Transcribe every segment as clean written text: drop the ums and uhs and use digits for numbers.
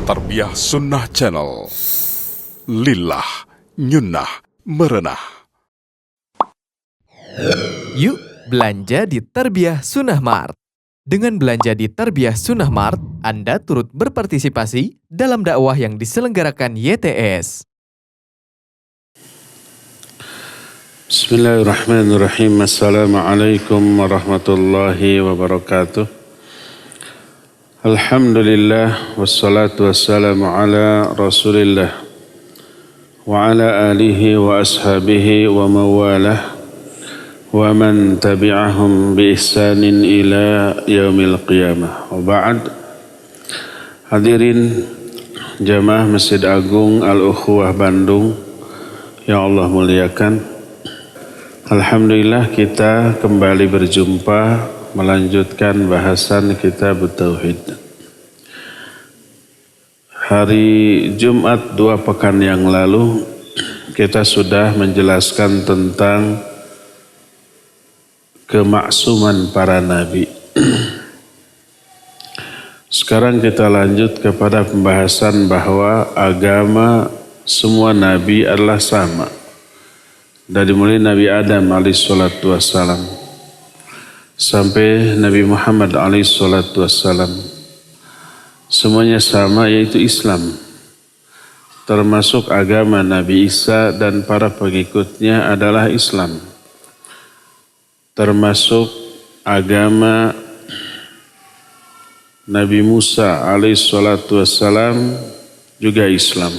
Tarbiyah Sunnah Channel. Lillah, nyunnah, merenah. Yuk belanja di Tarbiyah Sunnah Mart. Dengan belanja di Tarbiyah Sunnah Mart, Anda turut berpartisipasi dalam dakwah yang diselenggarakan YTS. Bismillahirrahmanirrahim. Assalamualaikum warahmatullahi wabarakatuh. Alhamdulillah wassalatu wassalamu ala Rasulillah wa ala alihi wa ashabihi wa mawalah wa man tabi'ahum bi ihsanin ila yaumil qiyamah. Wa ba'd. Hadirin jamaah Masjid Agung Al-Ukhuwah Bandung yang Allah muliakan. Alhamdulillah kita kembali berjumpa melanjutkan bahasan kitab Tauhid. Hari Jumat 2 pekan yang lalu kita sudah menjelaskan tentang kemaksuman para nabi. Sekarang kita lanjut kepada pembahasan bahwa agama semua nabi adalah sama. Dari mulai Nabi Adam alaihissalatu wassalam sampai Nabi Muhammad alaihissalatu wassalam, semuanya sama, yaitu Islam. Termasuk agama Nabi Isa dan para pengikutnya adalah Islam. Termasuk agama Nabi Musa alaihissalatu wassalam juga Islam.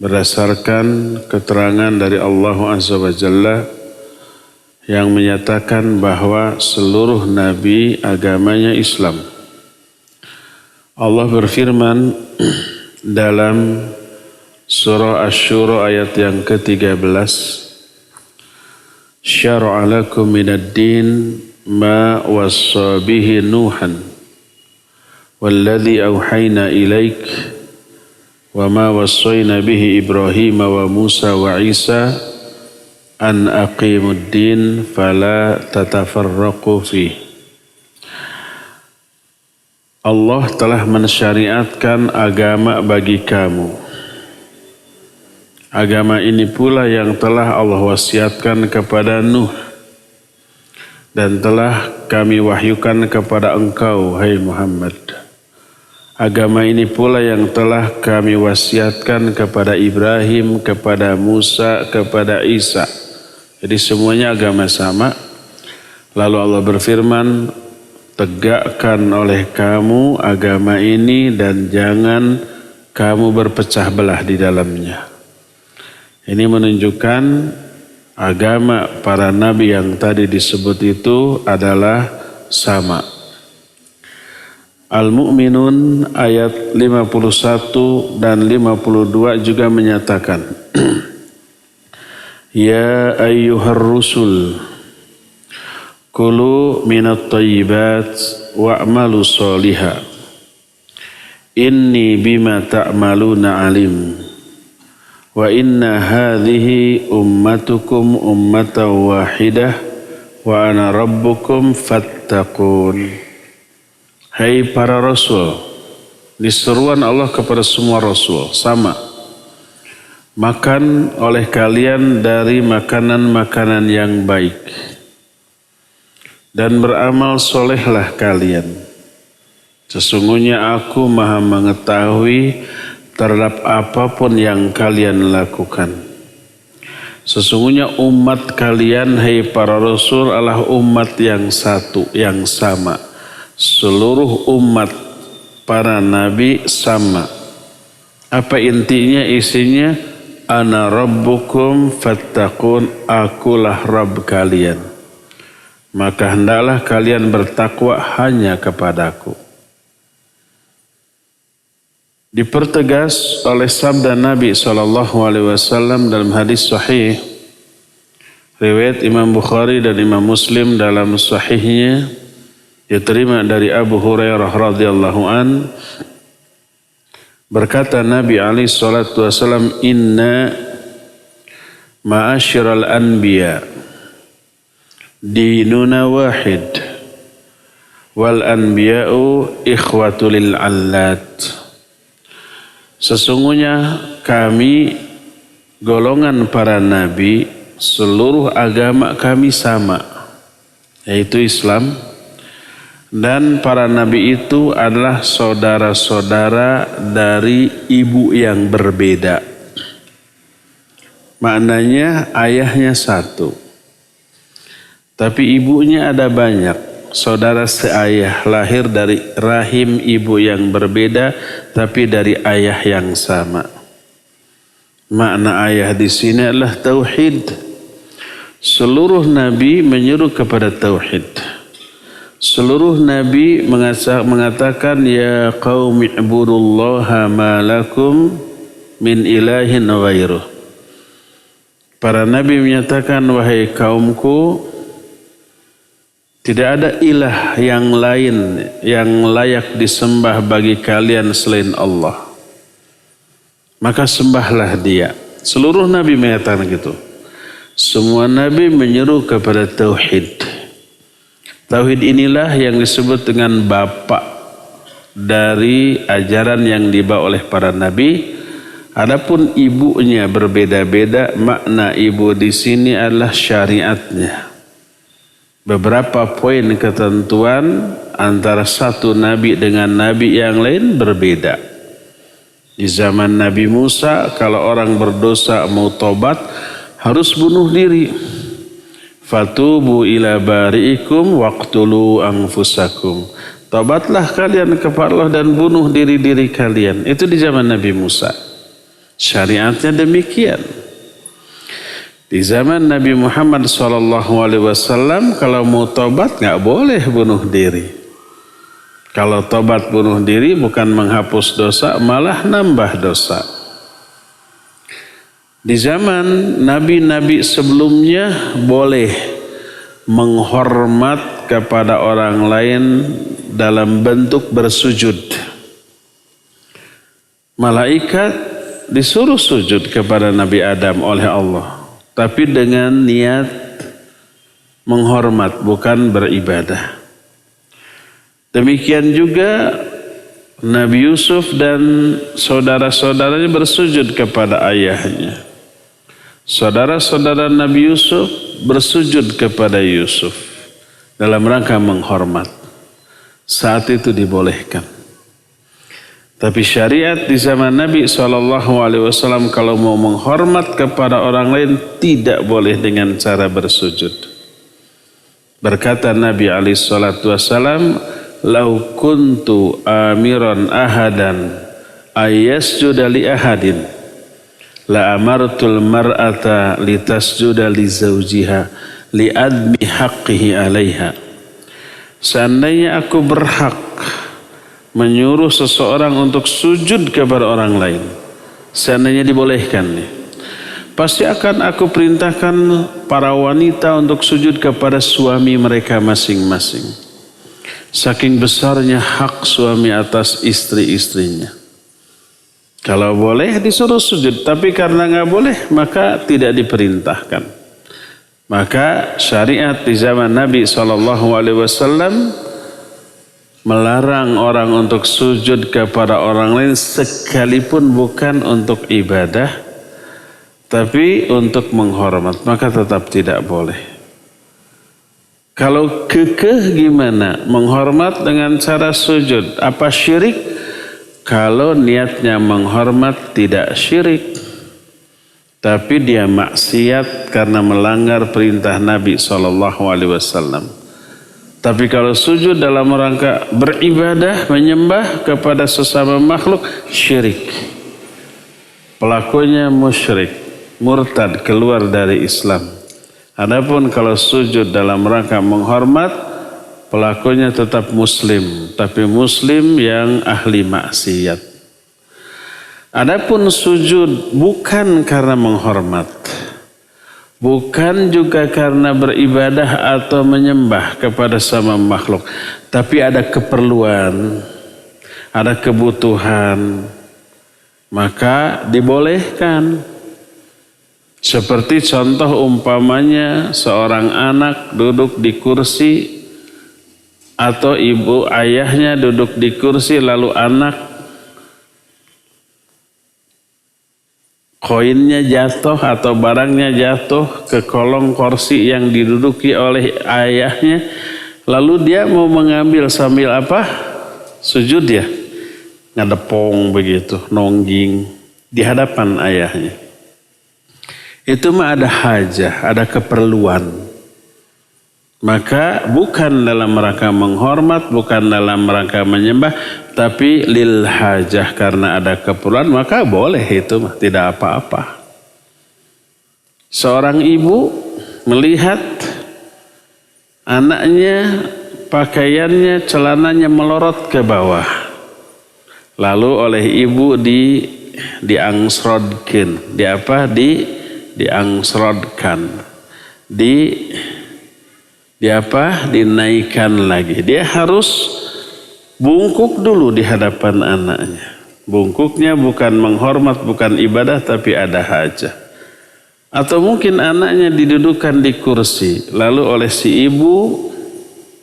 Berdasarkan keterangan dari Allah Azza wa Jalla yang menyatakan bahwa seluruh nabi agamanya Islam. Allah berfirman dalam surah Asy-Syura ayat yang ke-13, "Syara'a lakum minad din ma wassa bihi Nuhan walladzi auhayna ilaik wa ma wassayna bihi Ibrahim wa Musa wa Isa an aqimud din fala tatafarraqu fih." Allah telah mensyariatkan agama bagi kamu. Agama ini pula yang telah Allah wasiatkan kepada Nuh dan telah kami wahyukan kepada engkau, hai Muhammad. Agama ini pula yang telah kami wasiatkan kepada Ibrahim, kepada Musa, kepada Isa. Jadi semuanya agama sama. Lalu Allah berfirman, tegakkan oleh kamu agama ini dan jangan kamu berpecah belah di dalamnya. Ini menunjukkan agama para nabi yang tadi disebut itu adalah sama. Al-Mu'minun ayat 51 dan 52 juga menyatakan, Ya ayyuhar rusul, kulu minat thayyibat wa'malu sholiha. Inni bima ta'maluna alim. Wa inna hadhihi ummatukum ummatan wahidah wa ana rabbukum fattaqun. Hai para rasul, diseruan Allah kepada semua rasul sama. Makan oleh kalian dari makanan-makanan yang baik dan beramal solehlah kalian. Sesungguhnya aku maha mengetahui terhadap apapun yang kalian lakukan. Sesungguhnya umat kalian, hai para rasul, adalah umat yang satu, yang sama. Seluruh umat para nabi sama. Apa intinya, isinya? Ana rabbukum fattaqun, akulah Rabb kalian. Maka hendaklah kalian bertakwa hanya kepadaku. Dipertegas oleh sabda Nabi SAW dalam hadis sahih riwayat Imam Bukhari dan Imam Muslim dalam sahihnya, diterima dari Abu Hurairah radhiyallahu an, berkata Nabi alaihi salatu wasallam, inna ma'asyiral anbiya dinuna wahid wal anbiya'u ikhwatul allat. Sesungguhnya kami golongan para nabi, seluruh agama kami sama, yaitu Islam. Dan para nabi itu adalah saudara-saudara dari ibu yang berbeda. Maknanya ayahnya satu, tapi ibunya ada banyak. Saudara seayah, lahir dari rahim ibu yang berbeda, tapi dari ayah yang sama. Makna ayah di sini adalah tauhid. Seluruh nabi menyuruh kepada tauhid. Seluruh nabi mengatakan ya qaumi ibudullaha ma lakum min ilahin ghairuh. Para nabi menyatakan, wahai kaumku, tidak ada ilah yang lain yang layak disembah bagi kalian selain Allah. Maka sembahlah dia. Seluruh nabi mengatakan gitu. Semua nabi menyeru kepada tauhid. Tauhid inilah yang disebut dengan bapak dari ajaran yang dibawa oleh para nabi. Adapun ibunya berbeda-beda. Makna ibu di sini adalah syariatnya. Beberapa poin ketentuan antara satu nabi dengan nabi yang lain berbeda. Di zaman Nabi Musa, kalau orang berdosa mau tobat harus bunuh diri. Fatubu ila bari'ikum waqtulu anfusakum. Tobatlah kalian kepada Allah dan bunuh diri-diri kalian. Itu di zaman Nabi Musa. Syariatnya demikian. Di zaman Nabi Muhammad SAW, kalau mau tobat nggak boleh bunuh diri. Kalau tobat bunuh diri bukan menghapus dosa, malah nambah dosa. Di zaman nabi-nabi sebelumnya boleh menghormat kepada orang lain dalam bentuk bersujud. Malaikat disuruh sujud kepada Nabi Adam oleh Allah. Tapi dengan niat menghormat, bukan beribadah. Demikian juga Nabi Yusuf dan saudara-saudaranya bersujud kepada ayahnya. Saudara-saudara Nabi Yusuf bersujud kepada Yusuf dalam rangka menghormat. Saat itu dibolehkan. Tapi syariat di zaman Nabi SAW kalau mau menghormat kepada orang lain tidak boleh dengan cara bersujud. Berkata Nabi SAW, "Lau kuntu amiran ahadan ayyasjuda li ahadin, la amartul mar'ata litasjuda li zawjiha li admi haqqihi alaiha." Seandainya aku berhak menyuruh seseorang untuk sujud kepada orang lain, seandainya dibolehkan nih, pasti akan aku perintahkan para wanita untuk sujud kepada suami mereka masing-masing. Saking besarnya hak suami atas istri-istrinya. Kalau boleh disuruh sujud, tapi karena nggak boleh maka tidak diperintahkan. Maka syariat di zaman Nabi SAW melarang orang untuk sujud kepada orang lain sekalipun bukan untuk ibadah, tapi untuk menghormat, maka tetap tidak boleh. Kalau kekeh gimana? Menghormat dengan cara sujud. Apa syirik? Kalau niatnya menghormat tidak syirik. Tapi dia maksiat karena melanggar perintah Nabi SAW. Tapi kalau sujud dalam rangka beribadah, menyembah kepada sesama makhluk, syirik. Pelakunya musyrik, murtad, keluar dari Islam. Adapun kalau sujud dalam rangka menghormat, pelakunya tetap muslim, tapi muslim yang ahli maksiat. Adapun sujud bukan karena menghormat, bukan juga karena beribadah atau menyembah kepada sama makhluk, tapi ada keperluan, ada kebutuhan, maka dibolehkan. Seperti contoh umpamanya seorang anak duduk di kursi atau ibu ayahnya duduk di kursi lalu anak koinnya jatuh atau barangnya jatuh ke kolong kursi yang diduduki oleh ayahnya, lalu dia mau mengambil sambil apa? Sujud ya, ngadepong begitu, nongging di hadapan ayahnya. Itu mah ada hajah, ada keperluan. Maka bukan dalam rangka menghormat, bukan dalam rangka menyembah, tapi lil hajah, karena ada keperluan, maka boleh itu mah, tidak apa-apa. Seorang ibu melihat anaknya pakaiannya, celananya melorot ke bawah. Lalu oleh ibu diangsrodkan, dinaikkan lagi. Dia harus bungkuk dulu di hadapan anaknya. Bungkuknya bukan menghormat, bukan ibadah, tapi ada hajah. Atau mungkin anaknya didudukan di kursi, lalu oleh si ibu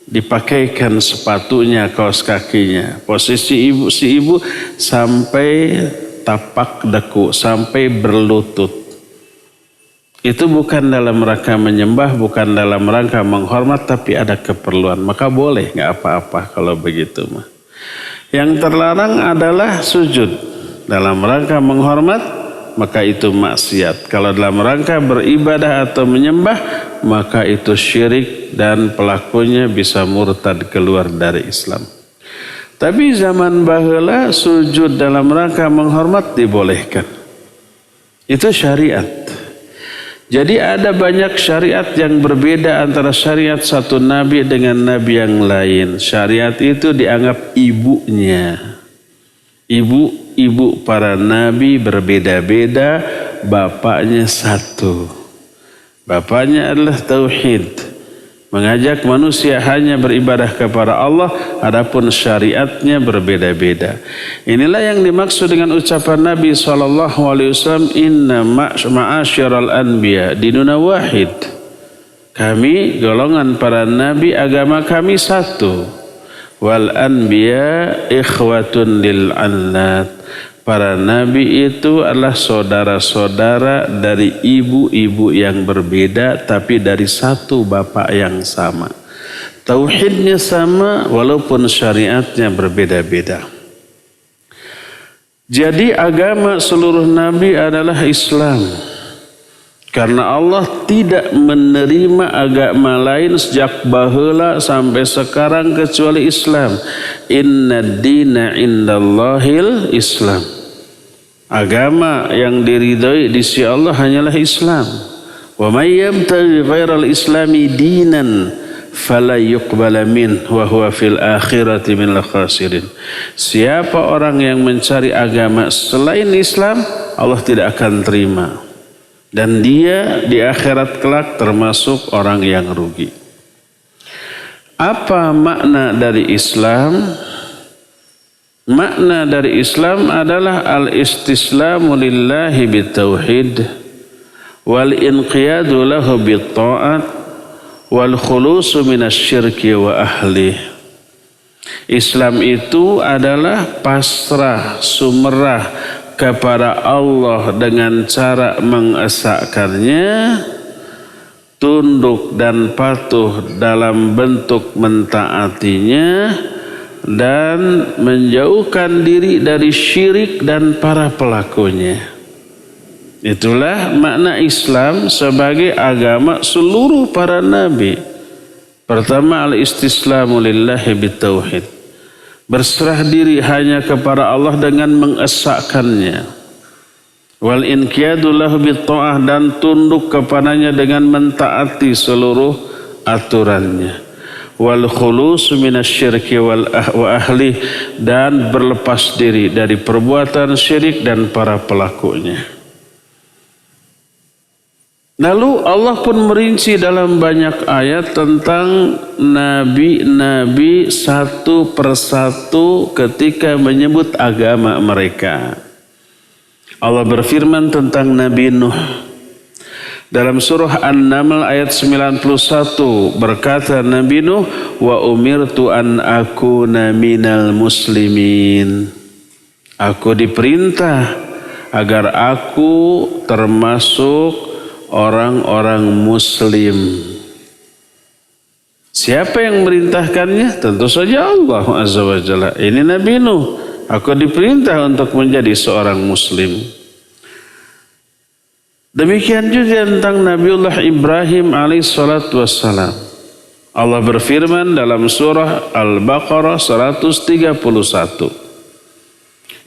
dipakaikan sepatunya, kaos kakinya. Posisi si ibu sampai tapak deku, sampai berlutut. Itu bukan dalam rangka menyembah, bukan dalam rangka menghormat, tapi ada keperluan. Maka boleh, nggak apa-apa kalau begitu mah. Yang terlarang adalah sujud dalam rangka menghormat, maka itu maksiat. Kalau dalam rangka beribadah atau menyembah, maka itu syirik dan pelakunya bisa murtad, keluar dari Islam. Tapi zaman baheula sujud dalam rangka menghormat dibolehkan. Itu syariat. Jadi ada banyak syariat yang berbeda antara syariat satu nabi dengan nabi yang lain. Syariat itu dianggap ibunya. Ibu para nabi berbeda-beda, bapaknya satu. Bapaknya adalah tauhid, mengajak manusia hanya beribadah kepada Allah, adapun syariatnya berbeda-beda. Inilah yang dimaksud dengan ucapan Nabi SAW, inna ma'asyiral anbiya dinuna wahid. Kami golongan para nabi, agama kami satu. Wal anbiya ikhwatun lil annat. Para nabi itu adalah saudara-saudara dari ibu-ibu yang berbeda, tapi dari satu bapak yang sama. Tauhidnya sama walaupun syariatnya berbeda-beda. Jadi agama seluruh nabi adalah Islam. Karena Allah tidak menerima agama lain sejak baheula sampai sekarang kecuali Islam. Inna dina indallahil Islam. Agama yang diridhoi di sisi Allah hanyalah Islam. Wa may yabtaghi ghairal islami dinan fala yuqbala min wa huwa fil akhirati minal khasirin. Siapa orang yang mencari agama selain Islam, Allah tidak akan terima. Dan dia di akhirat kelak termasuk orang yang rugi. Apa makna dari Islam? Makna dari Islam adalah al-istislamu lillahi bitauhid wal inqiyadu lahu bitta'at wal khulusu minasyirki wa ahli. Islam itu adalah pasrah, sumerah kepada Allah dengan cara mengesahkannya, tunduk dan patuh dalam bentuk mentaatinya, dan menjauhkan diri dari syirik dan para pelakunya. Itulah makna Islam sebagai agama seluruh para nabi. Pertama, al-istislamu lillahi bitauhid. Berserah diri hanya kepada Allah dengan mengesahkannya. Wal inqiyadu lahu bitta'ah, dan tunduk kepadanya dengan mentaati seluruh aturannya. Wal khulus minasyirki wa ahli, dan berlepas diri dari perbuatan syirik dan para pelakunya. Lalu Allah pun merinci dalam banyak ayat tentang nabi-nabi satu persatu ketika menyebut agama mereka. Allah berfirman tentang Nabi Nuh. Dalam surah An-Naml ayat 91 berkata Nabi Nuh, wa umirtu an akuna minal muslimin. Aku diperintah agar aku termasuk orang-orang muslim. Siapa yang merintahkannya? Tentu saja Allah Azza wa Jalla. Ini Nabi Nuh. Aku diperintah untuk menjadi seorang muslim. Demikian juga tentang Nabiullah Ibrahim alaihissalatu wassalam. Allah berfirman dalam surah Al-Baqarah 131.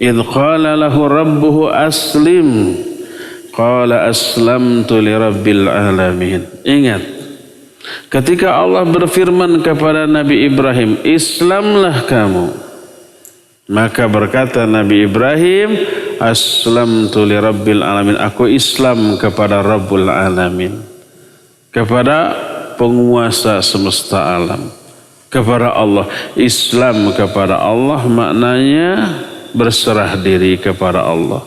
Idh qala lahu rabbuhu aslim. Qala aslamtu li rabbil alamin. Ingat, ketika Allah berfirman kepada Nabi Ibrahim, Islamlah kamu. Maka berkata Nabi Ibrahim, aslamtu li rabbil alamin. Aku Islam kepada Rabbul alamin. Kepada penguasa semesta alam. Kepada Allah. Islam kepada Allah maknanya berserah diri kepada Allah.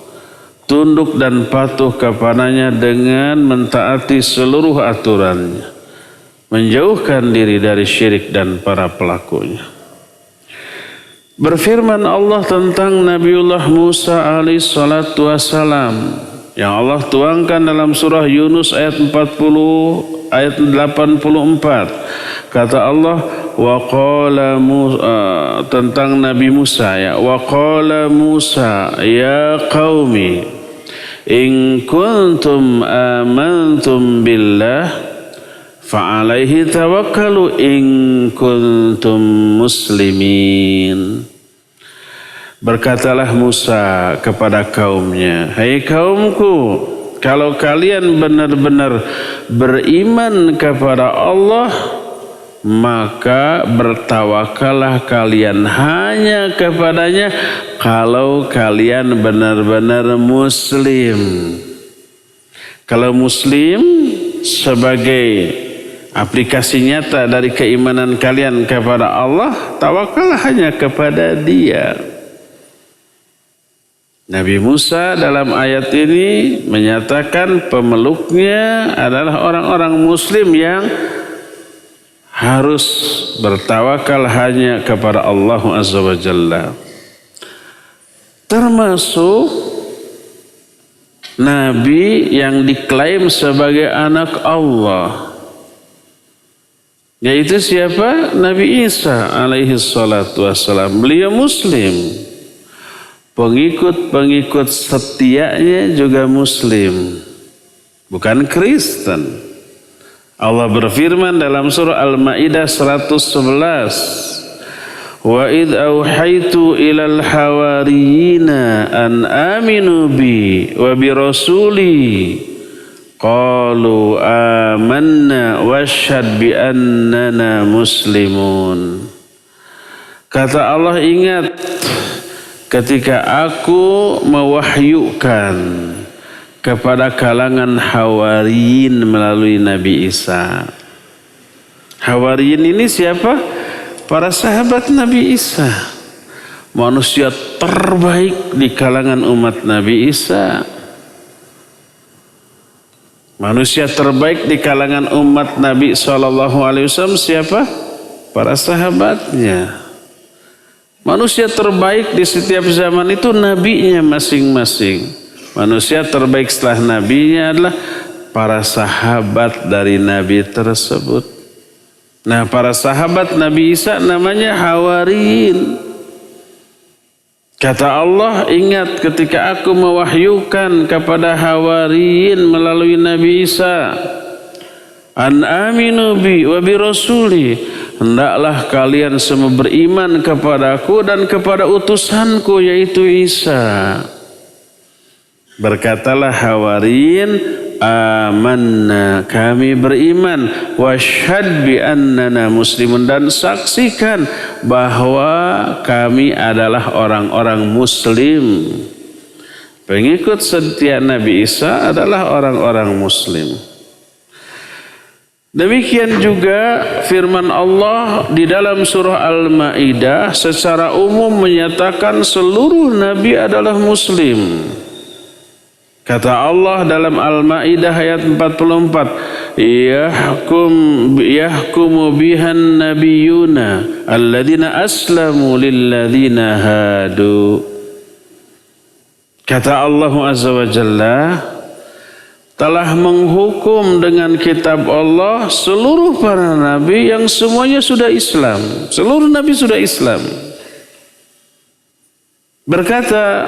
Tunduk dan patuh kepadanya dengan mentaati seluruh aturannya. Menjauhkan diri dari syirik dan para pelakunya. Berfirman Allah tentang Nabiullah Musa alaihissalatu wassalam yang Allah tuangkan dalam surah Yunus ayat 40 ayat 84. Kata Allah, wa qala tentang Nabi Musa ya, wa qala Musa ya qaumi in kuntum amantum billah fa'alaihi tawakkalu in kuntum muslimin. Berkatalah Musa kepada kaumnya, hai kaumku, kalau kalian benar-benar beriman kepada Allah, maka bertawakallah kalian hanya kepadanya kalau kalian benar-benar muslim. Kalau muslim sebagai aplikasi nyata dari keimanan kalian kepada Allah, tawakallah hanya kepada Dia. Nabi Musa dalam ayat ini menyatakan pemeluknya adalah orang-orang muslim yang harus bertawakal hanya kepada Allah Azza wa Jalla. Termasuk Nabi yang diklaim sebagai anak Allah. Yaitu siapa? Nabi Isa alaihi salatu wassalam. Beliau muslim. Pengikut-pengikut setianya juga muslim. Bukan Kristen. Allah berfirman dalam surah Al-Maidah 111. Wa idh auhaitu ilal hawariyina an aminu bi wa bi rasuli qalu amanna washhad bi annana muslimun. Kata Allah, ingat ketika aku mewahyukan kepada kalangan Hawariyin melalui Nabi Isa. Hawariyin ini siapa? Para sahabat Nabi Isa. Manusia terbaik di kalangan umat Nabi Isa. Manusia terbaik di kalangan umat Nabi SAW siapa? Para sahabatnya. Manusia terbaik di setiap zaman itu nabinya masing-masing. Manusia terbaik setelah nabinya adalah para sahabat dari nabi tersebut. Nah, para sahabat Nabi Isa namanya Hawariyin. Kata Allah, ingat ketika aku mewahyukan kepada Hawariyin melalui Nabi Isa, an aminu bi wa bi rasuli, hendaklah kalian semua beriman kepadaku dan kepada utusanku yaitu Isa. Berkatalah Hawariyin, amanna, kami beriman, washhad bi annana muslimun, dan saksikan bahwa kami adalah orang-orang muslim. Pengikut setia Nabi Isa adalah orang-orang muslim. Demikian juga firman Allah di dalam surah Al-Maidah secara umum menyatakan seluruh nabi adalah muslim. Kata Allah dalam Al-Maidah ayat 44, yahkumu bihan nabiyuna alladzina aslamu lilladzina hadu. Kata Allah Azza wa Jalla, telah menghukum dengan kitab Allah seluruh para nabi yang semuanya sudah Islam. Seluruh nabi sudah Islam. Berkata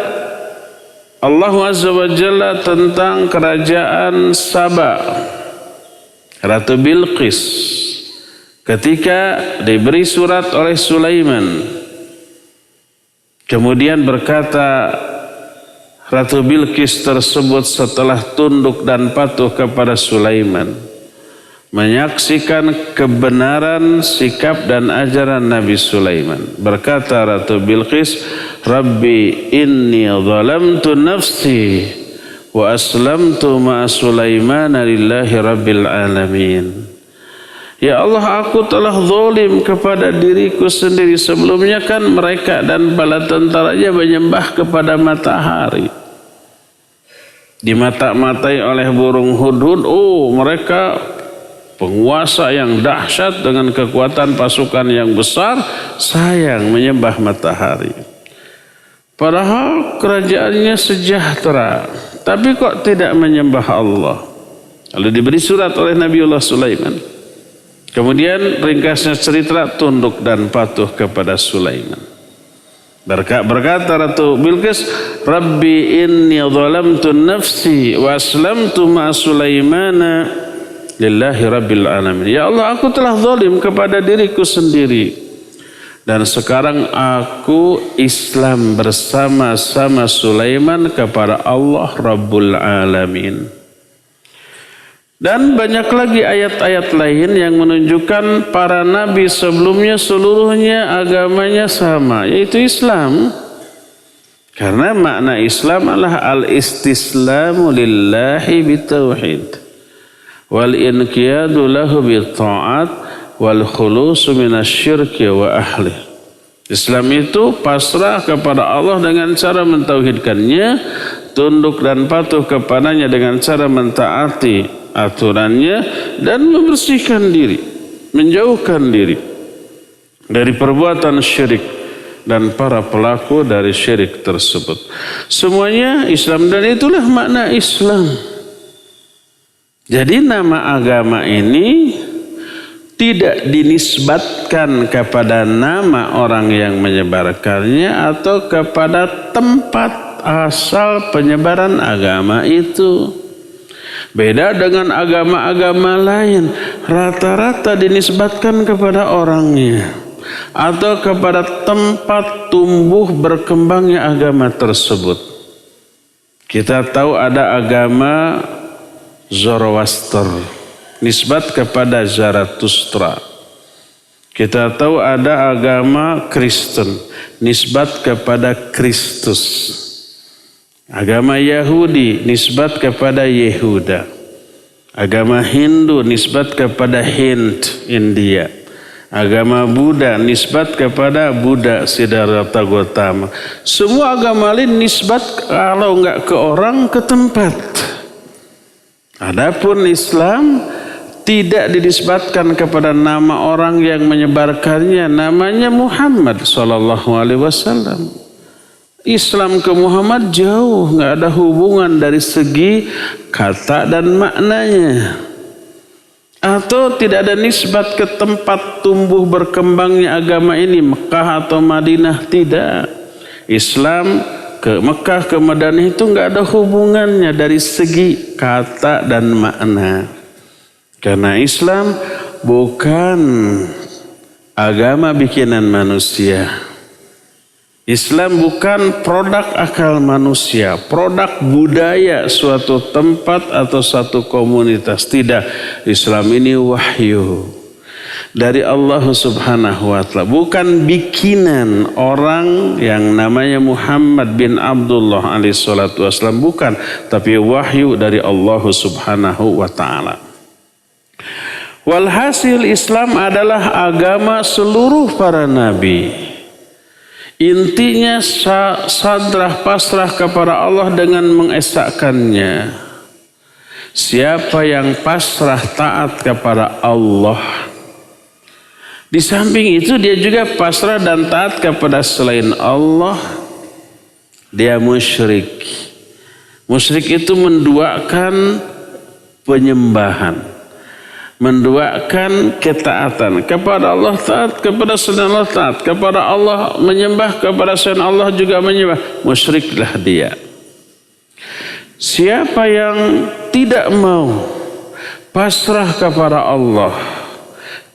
Allah Azza wa Jalla tentang kerajaan Saba, Ratu Bilqis, ketika diberi surat oleh Sulaiman, kemudian berkata Ratu Bilqis tersebut setelah tunduk dan patuh kepada Sulaiman, menyaksikan kebenaran sikap dan ajaran Nabi Sulaiman. Berkata Ratu Bilqis, Rabbi inni zalamtu nafsi wa aslamtu ma'a Sulaimana lillahi rabbil alamin. Ya Allah, aku telah zalim kepada diriku sendiri. Sebelumnya kan mereka dan bala tentaranya menyembah kepada matahari. Dimata-matai oleh burung hudhud. Oh, mereka penguasa yang dahsyat dengan kekuatan pasukan yang besar. Sayang menyembah matahari. Padahal kerajaannya sejahtera. Tapi kok tidak menyembah Allah? Lalu diberi surat oleh Nabiullah Sulaiman. Kemudian ringkasnya cerita, tunduk dan patuh kepada Sulaiman. Berkata Ratu Bilqis, Rabbi inni zalamtu nafsi wa aslamtu ma'a Sulaimana lillahi rabbil alamin. Ya Allah, aku telah zalim kepada diriku sendiri. Dan sekarang aku Islam bersama-sama Sulaiman kepada Allah Rabbul Alamin. Dan banyak lagi ayat-ayat lain yang menunjukkan para nabi sebelumnya seluruhnya agamanya sama, yaitu Islam. Karena makna Islam adalah al-istislamu lillahi bitauhid wal inqiyadu lahu bitta'at wal khulusu minasyirki wa ahli. Islam itu pasrah kepada Allah dengan cara mentauhidkannya, tunduk dan patuh kepadanya dengan cara mentaati aturannya, dan membersihkan diri, menjauhkan diri dari perbuatan syirik dan para pelaku dari syirik tersebut. Semuanya Islam, dan itulah makna Islam. Jadi nama agama ini tidak dinisbatkan kepada nama orang yang menyebarkannya atau kepada tempat asal penyebaran agama itu. Beda dengan agama-agama lain, rata-rata dinisbatkan kepada orangnya atau kepada tempat tumbuh berkembangnya agama tersebut. Kita tahu ada agama Zoroaster, nisbat kepada Zarathustra. Kita tahu ada agama Kristen, nisbat kepada Kristus. Agama Yahudi nisbat kepada Yehuda. Agama Hindu nisbat kepada Hind, India. Agama Buddha nisbat kepada Buddha, Siddhartha Gautama. Semua agama lain nisbat kalau enggak ke orang, ke tempat. Adapun Islam tidak dinisbatkan kepada nama orang yang menyebarkannya. Namanya Muhammad sallallahu alaihi wasallam. Islam ke Muhammad jauh, nggak ada hubungan dari segi kata dan maknanya. Atau tidak ada nisbat ke tempat tumbuh berkembangnya agama ini, Mekah atau Madinah, tidak. Islam ke Mekah, ke Madinah itu nggak ada hubungannya dari segi kata dan makna. Karena Islam bukan agama bikinan manusia. Islam bukan produk akal manusia, produk budaya suatu tempat atau satu komunitas. Tidak, Islam ini wahyu dari Allah Subhanahu wa Ta'ala, bukan bikinan orang yang namanya Muhammad bin Abdullah alaihi salatu wasallam, bukan, tapi wahyu dari Allah Subhanahu wa Ta'ala. Walhasil Islam adalah agama seluruh para nabi. Intinya sadrah pasrah kepada Allah dengan mengesahkannya. Siapa yang pasrah taat kepada Allah, di samping itu dia juga pasrah dan taat kepada selain Allah, dia musyrik. Musyrik itu menduakan penyembahan, menduakan ketaatan kepada Allah taat, kepada selain Allah taat, kepada Allah menyembah, kepada selain Allah juga menyembah. Musyriklah dia. Siapa yang tidak mau pasrah kepada Allah,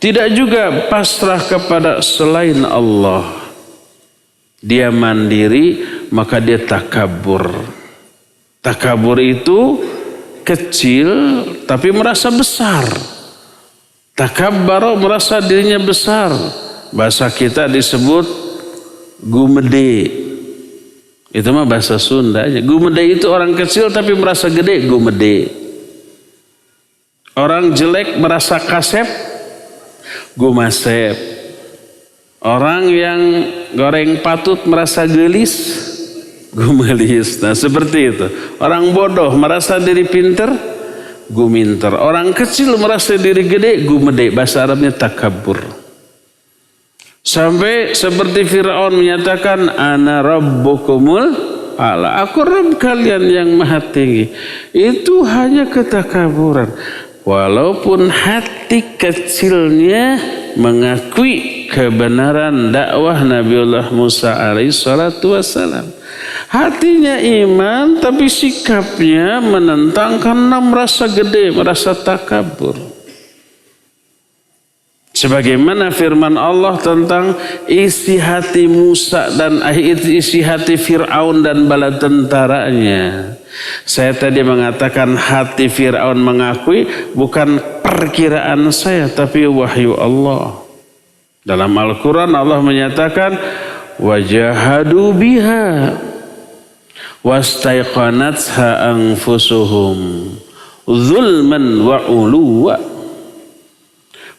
tidak juga pasrah kepada selain Allah, dia mandiri, maka dia takabur. Takabur itu kecil tapi merasa besar. Takabbaro, merasa dirinya besar. Bahasa kita disebut gumede. Itu mah bahasa Sunda aja. Gumede itu orang kecil tapi merasa gede, gumede. Orang jelek merasa kasep, gumasep. Orang yang goreng patut merasa gelis, gumelis. Nah seperti itu. Orang bodoh merasa diri pinter, guminter. Orang kecil merasa diri gede, gumede. Bahasa Arabnya takabur. Sampai seperti Fir'aun menyatakan, ana rabbukumul a'la, aku Rabb kalian yang maha tinggi. Itu hanya ketakaburan. Walaupun hati kecilnya mengakui kebenaran dakwah Nabiullah Musa alaihi salatu wassalam. Hatinya iman tapi sikapnya menentang karena merasa gede, merasa takabur. Sebagaimana firman Allah tentang isi hati Musa dan isi hati Fir'aun dan bala tentaranya. Saya tadi mengatakan hati Fir'aun mengakui, bukan perkiraan saya tapi wahyu Allah. Dalam Al-Quran Allah menyatakan wajahadu biha wastaiqanatha anfusuhum zulman wa uluwa.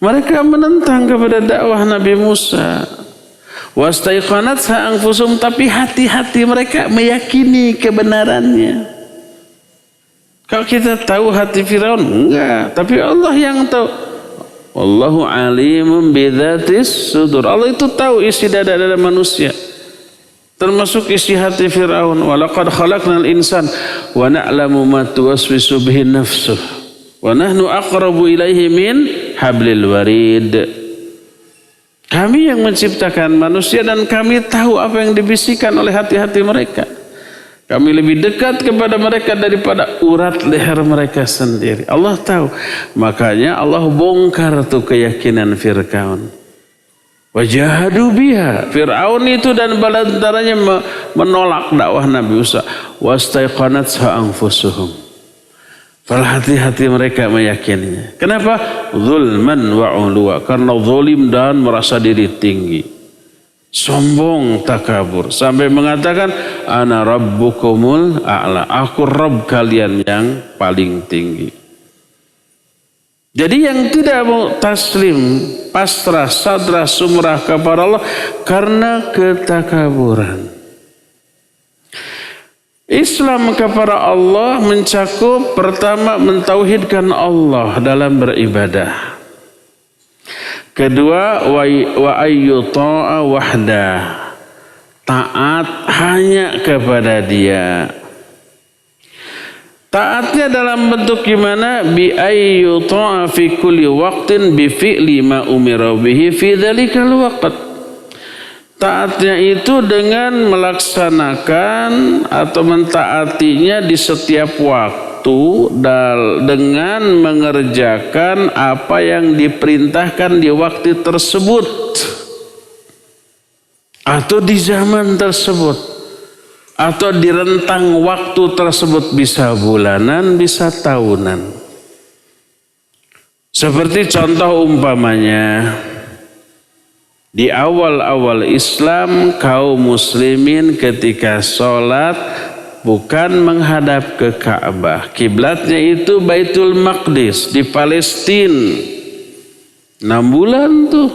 Mereka menentang kepada dakwah Nabi Musa. Wastaiqanatha anfusuhum, tapi hati-hati mereka meyakini kebenarannya. Kalau kita tahu hati Firaun, enggak, tapi Allah yang tahu. Wallahu alimun bidzatis sudur. Allah itu tahu isi dada-dada manusia. Termasuk isi hati Firaun. Walaqad khalaqnal insan wa na'lamu ma tuwaswisu bihi nafsuh. Wa nahnu aqrabu ilaihi min hablil warid. Kami yang menciptakan manusia dan kami tahu apa yang dibisikkan oleh hati-hati mereka. Kami lebih dekat kepada mereka daripada urat leher mereka sendiri. Allah tahu. Makanya Allah bongkar tuh keyakinan Fir'aun. Wajahadu biha. Fir'aun itu dan bala tentaranya menolak dakwah Nabi Musa. Wastaiqanatha anfusuhum. Hati-hati mereka meyakininya. Kenapa? Zulman wa uluwa. Karena zalim dan merasa diri tinggi. Sombong, takabur. Sampai mengatakan, ana rabbukumul a'la. Aku Rabb kalian yang paling tinggi. Jadi yang tidak mau taslim, pasrah, sadrah, sumrah kepada Allah karena ketakaburan. Islam kepada Allah mencakup pertama mentauhidkan Allah dalam beribadah. Kedua wa ayyuta'a wahdah. Taat hanya kepada Dia. Taatnya dalam bentuk gimana? Bi ayyuta'a fi kulli waqtin bi fi'li ma umira bihi fi dzalikal waqt. Taatnya itu dengan melaksanakan atau mentaatinya di setiap waktu dengan mengerjakan apa yang diperintahkan di waktu tersebut atau di zaman tersebut atau di rentang waktu tersebut, bisa bulanan, bisa tahunan. Seperti contoh umpamanya, di awal-awal Islam, kaum muslimin ketika sholat bukan menghadap ke Ka'bah. Kiblatnya itu Baitul Maqdis di Palestina. 6 bulan tuh.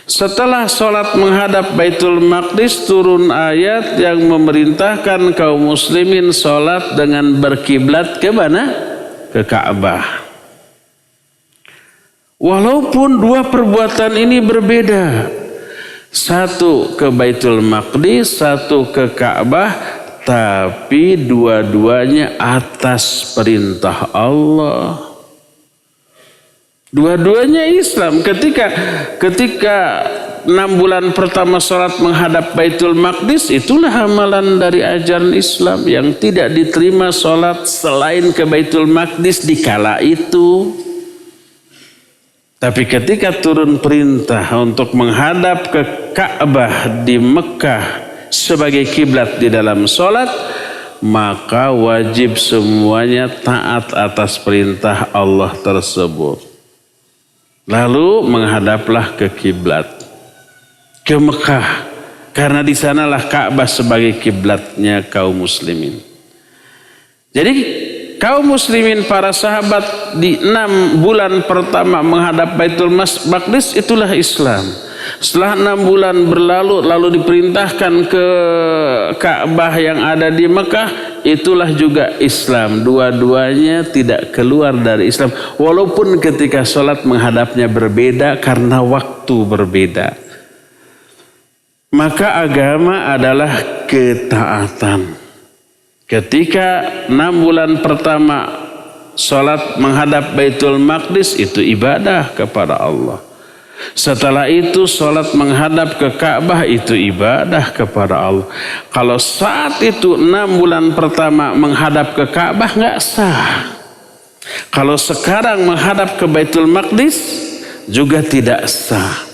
Setelah sholat menghadap Baitul Maqdis, turun ayat yang memerintahkan kaum muslimin sholat dengan berkiblat ke mana? Ke Ka'bah. Walaupun dua perbuatan ini berbeda. Satu ke Baitul Maqdis, satu ke Ka'bah, tapi dua-duanya atas perintah Allah. Dua-duanya Islam. Ketika 6 bulan pertama sholat menghadap Baitul Maqdis, itulah amalan dari ajaran Islam yang tidak diterima sholat selain ke Baitul Maqdis di kala itu. Tapi ketika turun perintah untuk menghadap ke Ka'bah di Mekah sebagai kiblat di dalam sholat, maka wajib semuanya taat atas perintah Allah tersebut. Lalu menghadaplah ke kiblat, ke Mekah, karena di sanalah Ka'bah sebagai kiblatnya kaum muslimin. Jadi kaum muslimin para sahabat di 6 bulan pertama menghadap Baitul Maqdis, itulah Islam. Setelah 6 bulan berlalu lalu diperintahkan ke Ka'bah yang ada di Mekah, itulah juga Islam. Dua-duanya tidak keluar dari Islam, walaupun ketika sholat menghadapnya berbeda karena waktu berbeda. Maka agama adalah ketaatan. Ketika 6 bulan pertama sholat menghadap Baitul Maqdis, itu ibadah kepada Allah. Setelah itu sholat menghadap ke Ka'bah, itu ibadah kepada Allah. Kalau saat itu 6 bulan pertama menghadap ke Ka'bah nggak sah. Kalau sekarang menghadap ke Baitul Maqdis juga tidak sah.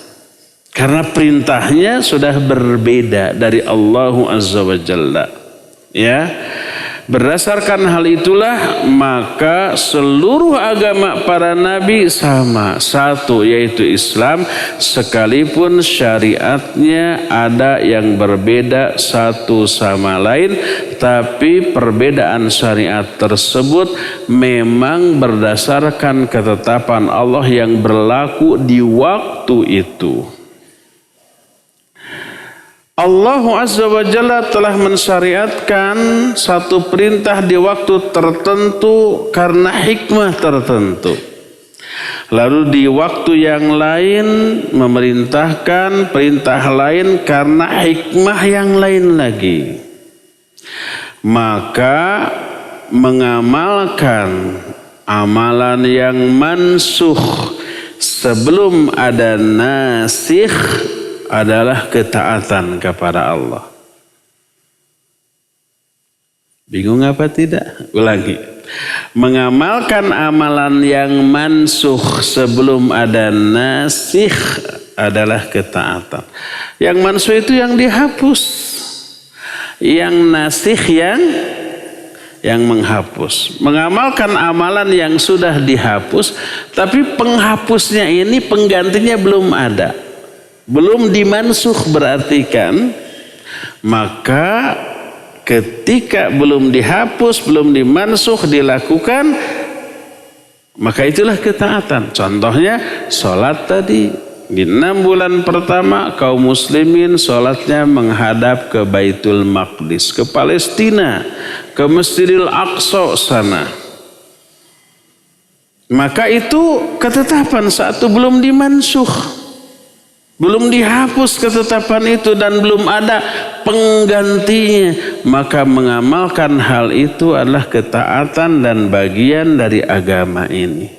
Karena perintahnya sudah berbeda dari Allah Azza wa Jalla. Ya, berdasarkan hal itulah maka seluruh agama para nabi sama, satu, yaitu Islam, sekalipun syariatnya ada yang berbeda satu sama lain, tapi perbedaan syariat tersebut memang berdasarkan ketetapan Allah yang berlaku di waktu itu. Allah Azza wa Jalla telah mensyariatkan satu perintah di waktu tertentu karena hikmah tertentu. Lalu di waktu yang lain memerintahkan perintah lain karena hikmah yang lain lagi. Maka mengamalkan amalan yang mansukh sebelum ada nasikh adalah ketaatan kepada Allah. Bingung apa tidak? Ulangi. Mengamalkan amalan yang mansukh sebelum ada nasikh adalah ketaatan. Yang mansukh itu yang dihapus. Yang nasikh yang menghapus. Mengamalkan amalan yang sudah dihapus, tapi penghapusnya ini penggantinya belum ada. Belum dimansukh berarti kan, maka ketika belum dihapus, belum dimansukh dilakukan, maka itulah ketaatan. Contohnya sholat tadi, di 6 bulan pertama kaum muslimin sholatnya menghadap ke Baitul Maqdis, ke Palestina, ke Masjidil Aqsa sana. Maka itu ketetapan satu, belum dimansukh. Belum dihapus ketetapan itu dan belum ada penggantinya, maka mengamalkan hal itu adalah ketaatan dan bagian dari agama ini.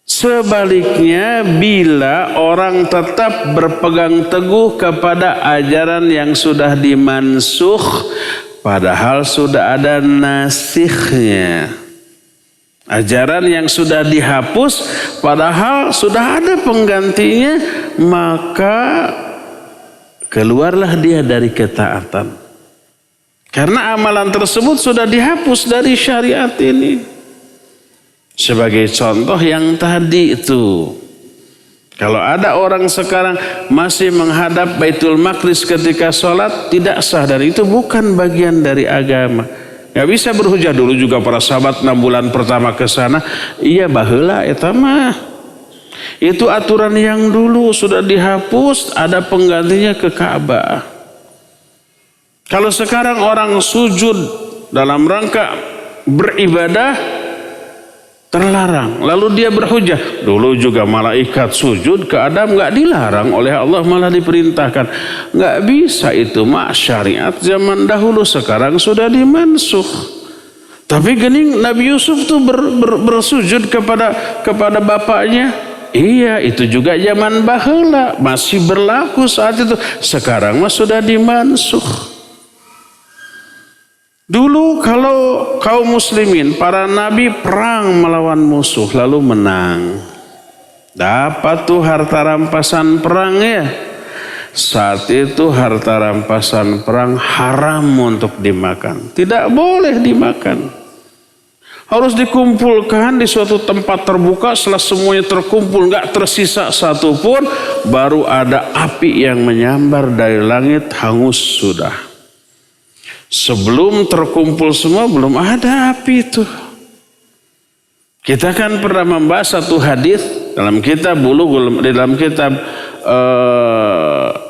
Sebaliknya, bila orang tetap berpegang teguh kepada ajaran yang sudah dimansukh, padahal sudah ada nasikhnya. Ajaran yang sudah dihapus padahal sudah ada penggantinya, maka keluarlah dia dari ketaatan. Karena amalan tersebut sudah dihapus dari syariat ini. Sebagai contoh yang tadi itu, kalau ada orang sekarang masih menghadap Baitul Maqdis ketika sholat, tidak sah, dan itu bukan bagian dari agama. Gak bisa berhujah, dulu juga para sahabat 6 bulan pertama ke sana. Iya baheula eta mah. Itu aturan yang dulu sudah dihapus, ada penggantinya ke Ka'bah. Kalau sekarang orang sujud dalam rangka beribadah, Terlarang. Lalu dia berhujah, dulu juga malaikat sujud ke Adam nggak dilarang oleh Allah, malah diperintahkan. Nggak bisa, itu mah syariat zaman dahulu, sekarang sudah dimansuh. Tapi gini Nabi Yusuf tuh bersujud kepada bapaknya. Iya, itu juga zaman baheula, masih berlaku saat itu. Sekarang mah sudah dimansuh. Dulu kalau kaum muslimin, para nabi perang melawan musuh lalu menang. Dapat tuh harta rampasan perang ya. Saat itu harta rampasan perang haram untuk dimakan. Tidak boleh dimakan. Harus dikumpulkan di suatu tempat terbuka. Setelah semuanya terkumpul, nggak tersisa satu pun, baru ada api yang menyambar dari langit, hangus sudah. Sebelum terkumpul semua belum ada api itu. Kita kan pernah membahas satu hadis dalam kitab dalam kitab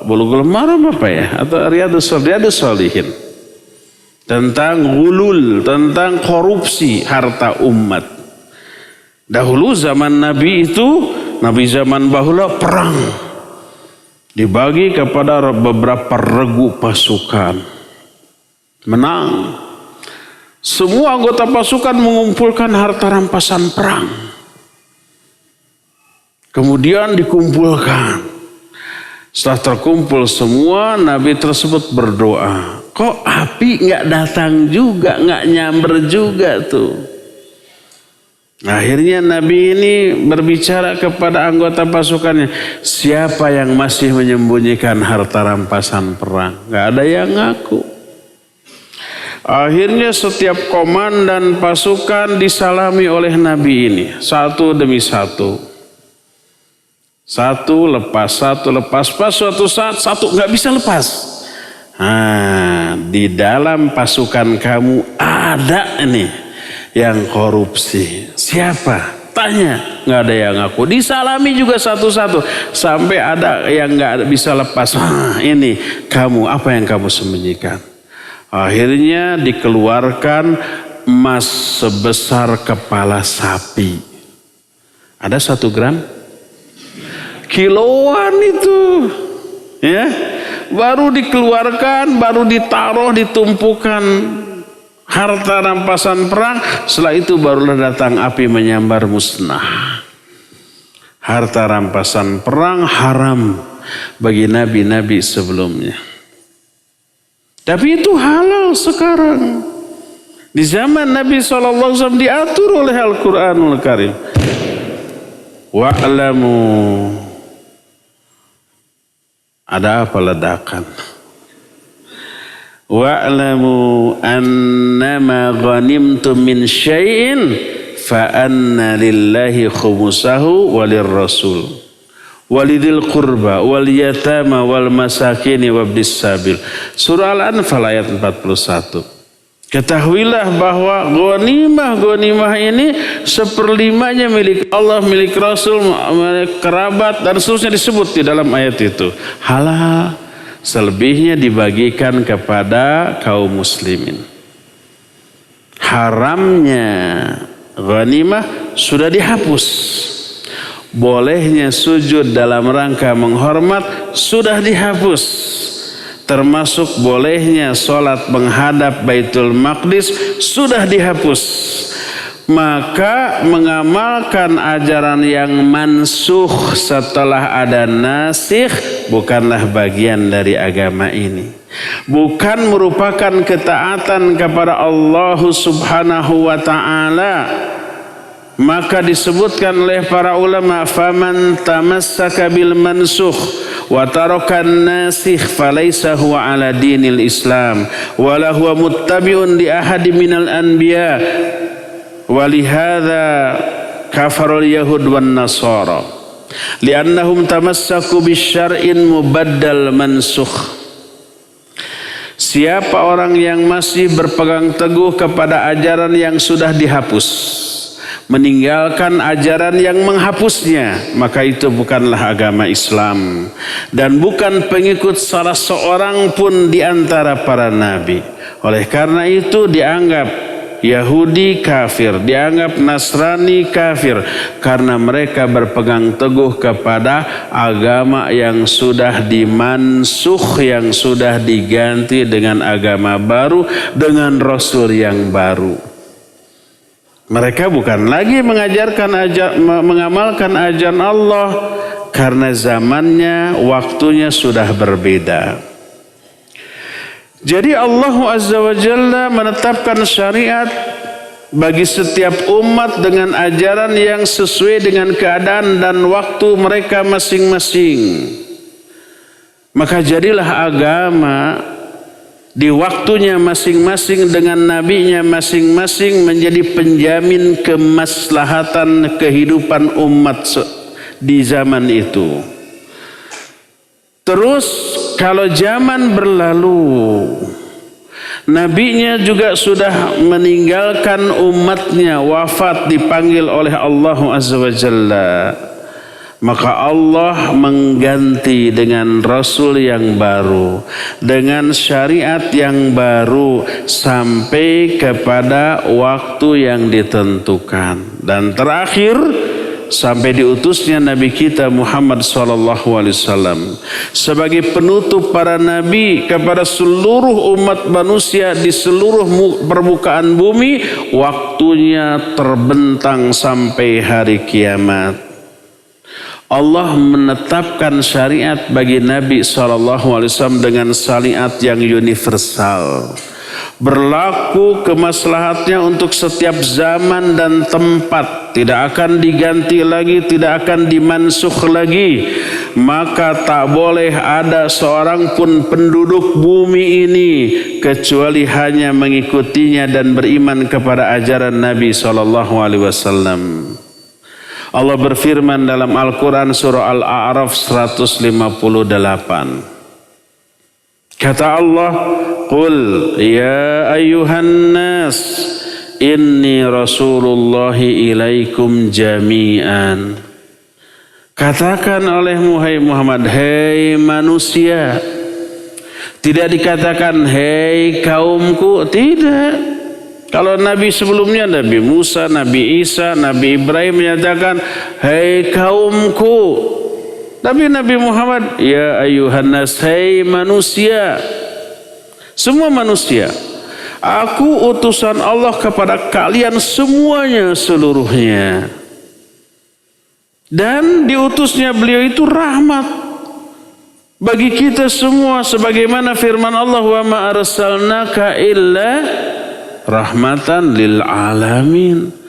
Bulughul Maram apa ya, atau Riyadhus Shalihin, tentang gulul, tentang korupsi harta umat. Dahulu zaman Nabi itu, Nabi zaman bahula perang dibagi kepada beberapa regu pasukan, menang. Semua anggota pasukan mengumpulkan harta rampasan perang, kemudian dikumpulkan. Setelah terkumpul semua, Nabi tersebut berdoa. Kok api nggak datang juga, nggak nyamber juga tuh. Akhirnya Nabi ini berbicara kepada anggota pasukannya. Siapa yang masih menyembunyikan harta rampasan perang? Nggak ada yang ngaku. Akhirnya setiap komandan pasukan disalami oleh Nabi ini. Satu demi satu. Satu lepas. Pas suatu saat satu nggak bisa lepas. Di dalam pasukan kamu ada nih yang korupsi. Siapa? Tanya. Nggak ada yang ngaku. Disalami juga satu-satu. Sampai ada yang nggak bisa lepas. Ini kamu, apa yang kamu sembunyikan? Akhirnya dikeluarkan emas sebesar kepala sapi. Ada 1 gram? Kiloan itu, ya, baru dikeluarkan, baru ditaruh, ditumpukan harta rampasan perang. Setelah itu barulah datang api menyambar musnah. Harta rampasan perang haram bagi nabi-nabi sebelumnya. Tapi itu halal sekarang. Di zaman Nabi SAW diatur oleh Al-Quranul Karim. Wa'lamu. Ada apa ledakan? Wa'lamu annama ghanimtum min syai'in fa anna lillahi khumusahu walir rasul walidil qurba wal yatama wal masakini wabdis sabil. Surah Al-Anfal ayat 41. Ketahuilah bahwa ghanimah ini 1/5-nya milik Allah, milik Rasul, milik kerabat dan seterusnya disebut di dalam ayat itu. Halal. Selebihnya dibagikan kepada kaum muslimin. Haramnya ghanimah sudah dihapus. Bolehnya sujud dalam rangka menghormat sudah dihapus. Termasuk bolehnya sholat menghadap Baitul Maqdis sudah dihapus. Maka mengamalkan ajaran yang mansuh setelah ada nasikh bukanlah bagian dari agama ini. Bukan merupakan ketaatan kepada Allah Subhanahu wa ta'ala. Maka disebutkan oleh para ulama, faman tamassaka bil mansukh wa tarakan nasikh falaysa huwa ala dinil Islam wala huwa muttabi'un li ahadi minal anbiya walihadza kafarul yahud wan nasara li'annahum tamassaku bisyar'in mubaddal mansukh. Siapa orang yang masih berpegang teguh kepada ajaran yang sudah dihapus, meninggalkan ajaran yang menghapusnya, maka itu bukanlah agama Islam dan bukan pengikut salah seorang pun di antara para nabi. Oleh karena itu dianggap Yahudi kafir, dianggap Nasrani kafir karena mereka berpegang teguh kepada agama yang sudah dimansukh, yang sudah diganti dengan agama baru, dengan Rasul yang baru. Mereka bukan lagi mengamalkan ajaran Allah karena zamannya, waktunya sudah berbeda. Jadi Allah Azza wa Jalla menetapkan syariat bagi setiap umat dengan ajaran yang sesuai dengan keadaan dan waktu mereka masing-masing. Maka jadilah agama di waktunya masing-masing dengan nabinya masing-masing menjadi penjamin kemaslahatan kehidupan umat di zaman itu. Terus kalau zaman berlalu, nabinya juga sudah meninggalkan umatnya, wafat, dipanggil oleh Allah Azza wa Jalla, maka Allah mengganti dengan Rasul yang baru, dengan syariat yang baru sampai kepada waktu yang ditentukan. Dan terakhir sampai diutusnya Nabi kita Muhammad SAW sebagai penutup para nabi kepada seluruh umat manusia di seluruh permukaan bumi, waktunya terbentang sampai hari kiamat. Allah menetapkan syariat bagi Nabi SAW dengan syariat yang universal, berlaku kemaslahatnya untuk setiap zaman dan tempat, tidak akan diganti lagi, tidak akan dimansukh lagi. Maka tak boleh ada seorang pun penduduk bumi ini kecuali hanya mengikutinya dan beriman kepada ajaran Nabi SAW. Allah berfirman dalam Al-Quran surah Al-A'raf 158. Kata Allah, Qul ya ayyuhan nas inni rasulullahi ilaikum jami'an. Katakan oleh Muhammad, hei manusia. Tidak dikatakan hei kaumku, tidak. Kalau Nabi sebelumnya, Nabi Musa, Nabi Isa, Nabi Ibrahim menyatakan hei kaumku. Tapi Nabi Muhammad, ya ayuhan nas, hei manusia, semua manusia, aku utusan Allah kepada kalian semuanya, seluruhnya. Dan diutusnya beliau itu rahmat bagi kita semua, sebagaimana firman Allah, wa ma arsalnaka illa rahmatan lil alamin.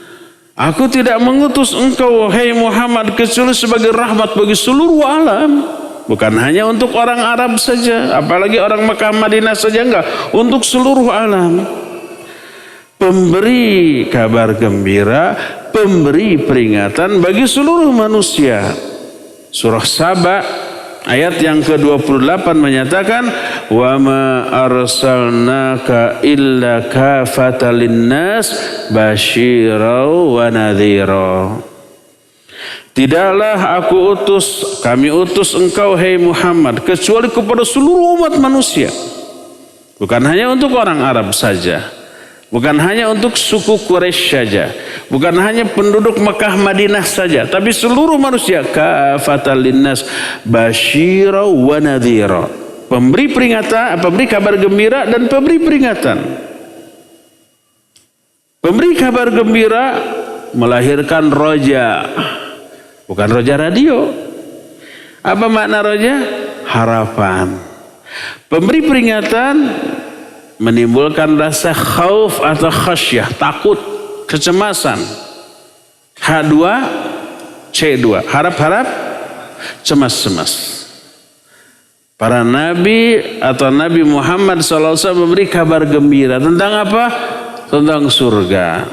Aku tidak mengutus engkau, hai Muhammad, kecuali sebagai rahmat bagi seluruh alam. Bukan hanya untuk orang Arab saja, apalagi orang Mekah Madinah saja, enggak. Untuk seluruh alam. Pemberi kabar gembira, pemberi peringatan bagi seluruh manusia. Surah Saba ayat yang ke-28 menyatakan, wa ma arsalnaka illa kafatan linnas basyira wa nadhira. Tidaklah kami utus engkau, hai Muhammad, kecuali kepada seluruh umat manusia. Bukan hanya untuk orang Arab saja, bukan hanya untuk suku Quraisy saja, bukan hanya penduduk Mekah Madinah saja, tapi seluruh manusia. Kafatan linnas basyira wa nadhira. Pemberi peringatan, pemberi kabar gembira dan pemberi peringatan. Pemberi kabar gembira melahirkan roja, bukan roja radio. Apa makna roja? Harapan. Pemberi peringatan menimbulkan rasa khauf atau khasyah, takut, kecemasan. H2, C2, harap-harap, cemas-cemas. Para nabi atau Nabi Muhammad SAW memberi kabar gembira tentang apa? Tentang surga,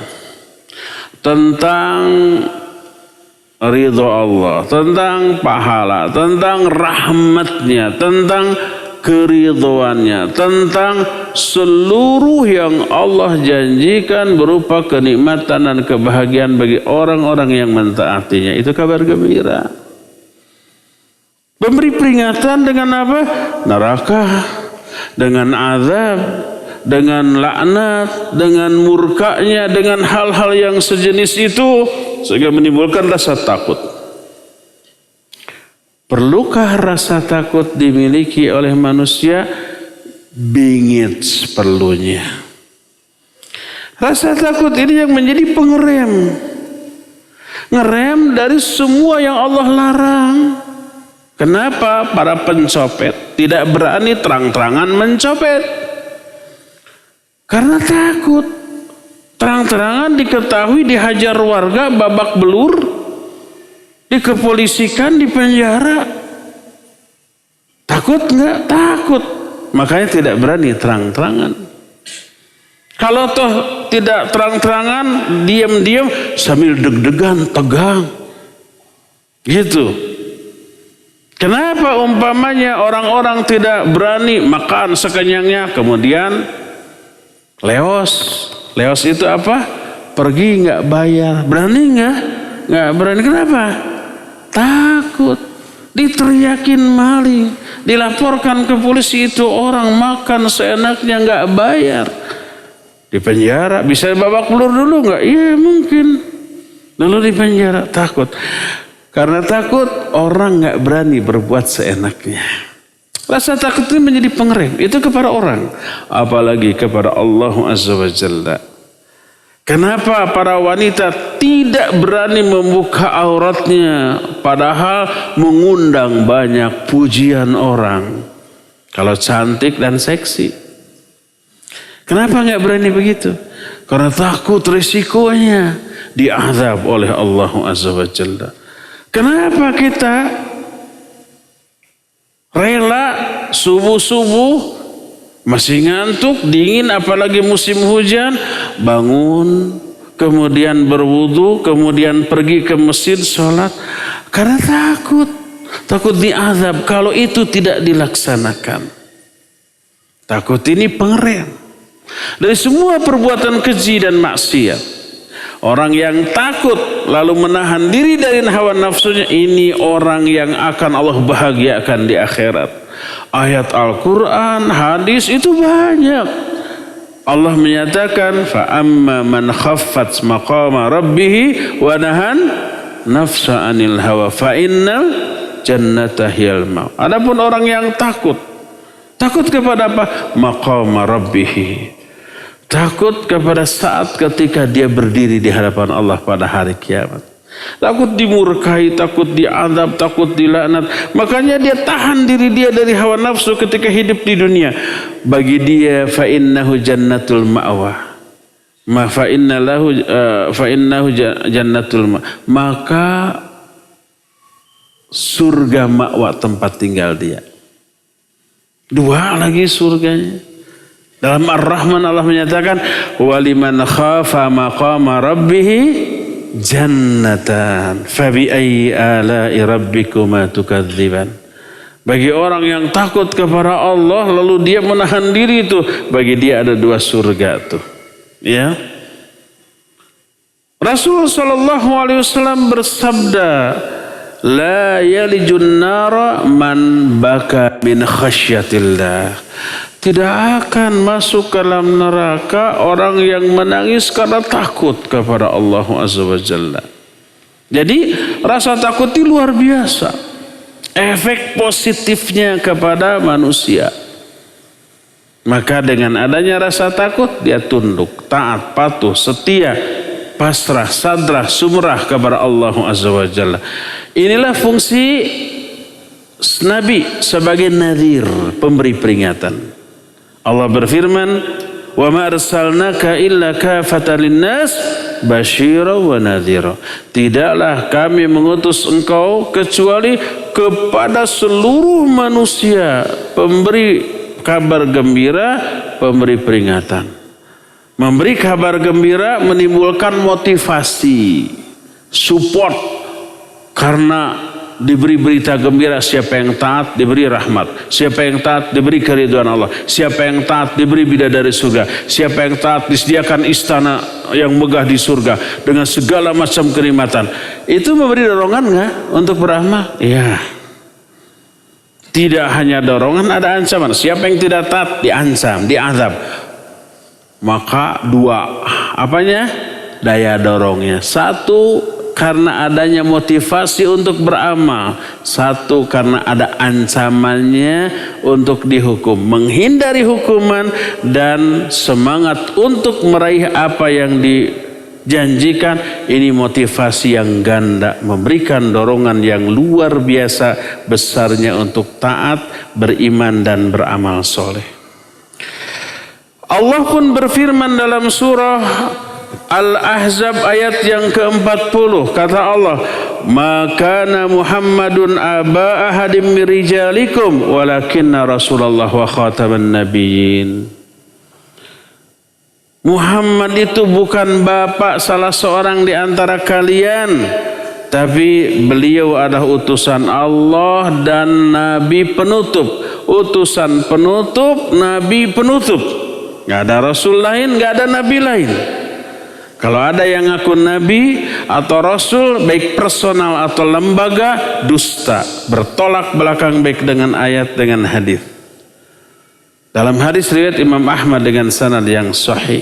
tentang ridho Allah, tentang pahala, tentang rahmatnya, tentang keridhoannya, tentang seluruh yang Allah janjikan berupa kenikmatan dan kebahagiaan bagi orang-orang yang mentaatinya. Itu kabar gembira. Memberi peringatan dengan apa? Neraka, dengan azab, dengan laknat, dengan murkanya, dengan hal-hal yang sejenis itu, sehingga menimbulkan rasa takut. Perlukah rasa takut dimiliki oleh manusia? Bingit seperlunya. Rasa takut ini yang menjadi pengerem, ngerem dari semua yang Allah larang. Kenapa para pencopet tidak berani terang-terangan mencopet? Karena takut. Terang-terangan diketahui dihajar warga babak belur, dikepolisikan, dipenjara. Takut nggak? Takut. Makanya tidak berani terang-terangan. Kalau toh tidak terang-terangan, diam-diam sambil deg-degan, tegang. Gitu. Kenapa umpamanya orang-orang tidak berani makan sekenyangnya, kemudian leos. Leos itu apa? Pergi nggak bayar. Berani nggak? Nggak berani. Kenapa? Takut. Diteriakin maling. Dilaporkan ke polisi, itu orang makan seenaknya nggak bayar. Di penjara. Bisa babak belur dulu nggak? Iya mungkin. Lalu di penjara. Takut. Karena takut, orang nggak berani berbuat seenaknya. Rasa takut ini menjadi pengerem. Itu kepada orang. Apalagi kepada Allah Azza wa Jalla. Kenapa para wanita tidak berani membuka auratnya, padahal mengundang banyak pujian orang kalau cantik dan seksi? Kenapa nggak berani begitu? Karena takut risikonya diazab oleh Allah Azza wa Jalla. Kenapa kita rela subuh-subuh masih ngantuk, dingin, apalagi musim hujan, bangun, kemudian berwudu, kemudian pergi ke masjid sholat? Karena takut diazab kalau itu tidak dilaksanakan. Takut ini pengerem dari semua perbuatan keji dan maksiat. Orang yang takut lalu menahan diri dari hawa nafsunya, ini orang yang akan Allah bahagiakan di akhirat. Ayat Al-Quran, hadis itu banyak. Allah menyatakan, فَأَمَّا مَنْ خَفَّتْ مَقَامَ رَبِّهِ وَنَهَنْ نَفْسَ عَنِ الْهَوَى فَإِنَّ الْجَنَّةَ هِيَ الْمَأْوَى. Adapun orang yang takut kepada apa? Maqama Rabbihi. Takut kepada saat ketika dia berdiri di hadapan Allah pada hari kiamat. Takut dimurkai, takut diazab, takut dilaknat. Makanya dia tahan diri dia dari hawa nafsu ketika hidup di dunia. Bagi dia fa innahu jannatul ma'wa. Fa innahu jannatul ma'wa. Maka surga ma'wa tempat tinggal dia. Dua lagi surganya. Dalam Ar-Rahman Allah menyatakan, waliman khafa maqama rabbih jannatan fabi ayyi ala'i rabbikuma tukadziban. Bagi orang yang takut kepada Allah lalu dia menahan diri itu, bagi dia ada dua surga tuh. Ya. Rasul sallallahu alaihi wasallam bersabda, la yalijun nara man baka min khasyatillah. Tidak akan masuk ke dalam neraka orang yang menangis karena takut kepada Allah Azza wa Jalla. Jadi rasa takut itu luar biasa. Efek positifnya kepada manusia. Maka dengan adanya rasa takut, dia tunduk, taat, patuh, setia, pasrah, sadrah, sumrah kepada Allah Azza wa Jalla. Inilah fungsi Nabi sebagai nadhir, pemberi peringatan. Allah berfirman, "Wa ma arsalnaka illa kafatan linnas basyira wa nadhira." Tidaklah kami mengutus engkau kecuali kepada seluruh manusia, pemberi kabar gembira, pemberi peringatan. Memberi kabar gembira menimbulkan motivasi, support, karena diberi berita gembira, siapa yang taat diberi rahmat, siapa yang taat diberi keridhaan Allah, siapa yang taat diberi bidadari surga, siapa yang taat disediakan istana yang megah di surga dengan segala macam kenikmatan. Itu memberi dorongan nggak untuk beramal? Iya. Tidak hanya dorongan, ada ancaman. Siapa yang tidak taat diancam, diazab. Maka dua, apanya? Daya dorongnya. Satu, karena adanya motivasi untuk beramal. Satu, karena ada ancamannya untuk dihukum. Menghindari hukuman dan semangat untuk meraih apa yang dijanjikan. Ini motivasi yang ganda, memberikan dorongan yang luar biasa besarnya untuk taat, beriman dan beramal soleh. Allah pun berfirman dalam surah Al-Ahzab ayat yang ke-40. Kata Allah, "Ma kana Muhammadun aba ahadim min rijalikum walakinna Rasulullah wa khataman nabiyyin." Muhammad itu bukan bapak salah seorang di antara kalian, tapi beliau adalah utusan Allah dan nabi penutup. Utusan penutup, nabi penutup. Gak ada rasul lain, gak ada nabi lain. Kalau ada yang ngaku nabi atau rasul, baik personal atau lembaga, dusta, bertolak belakang baik dengan ayat dengan hadis. Dalam hadis riwayat Imam Ahmad dengan sanad yang sahih,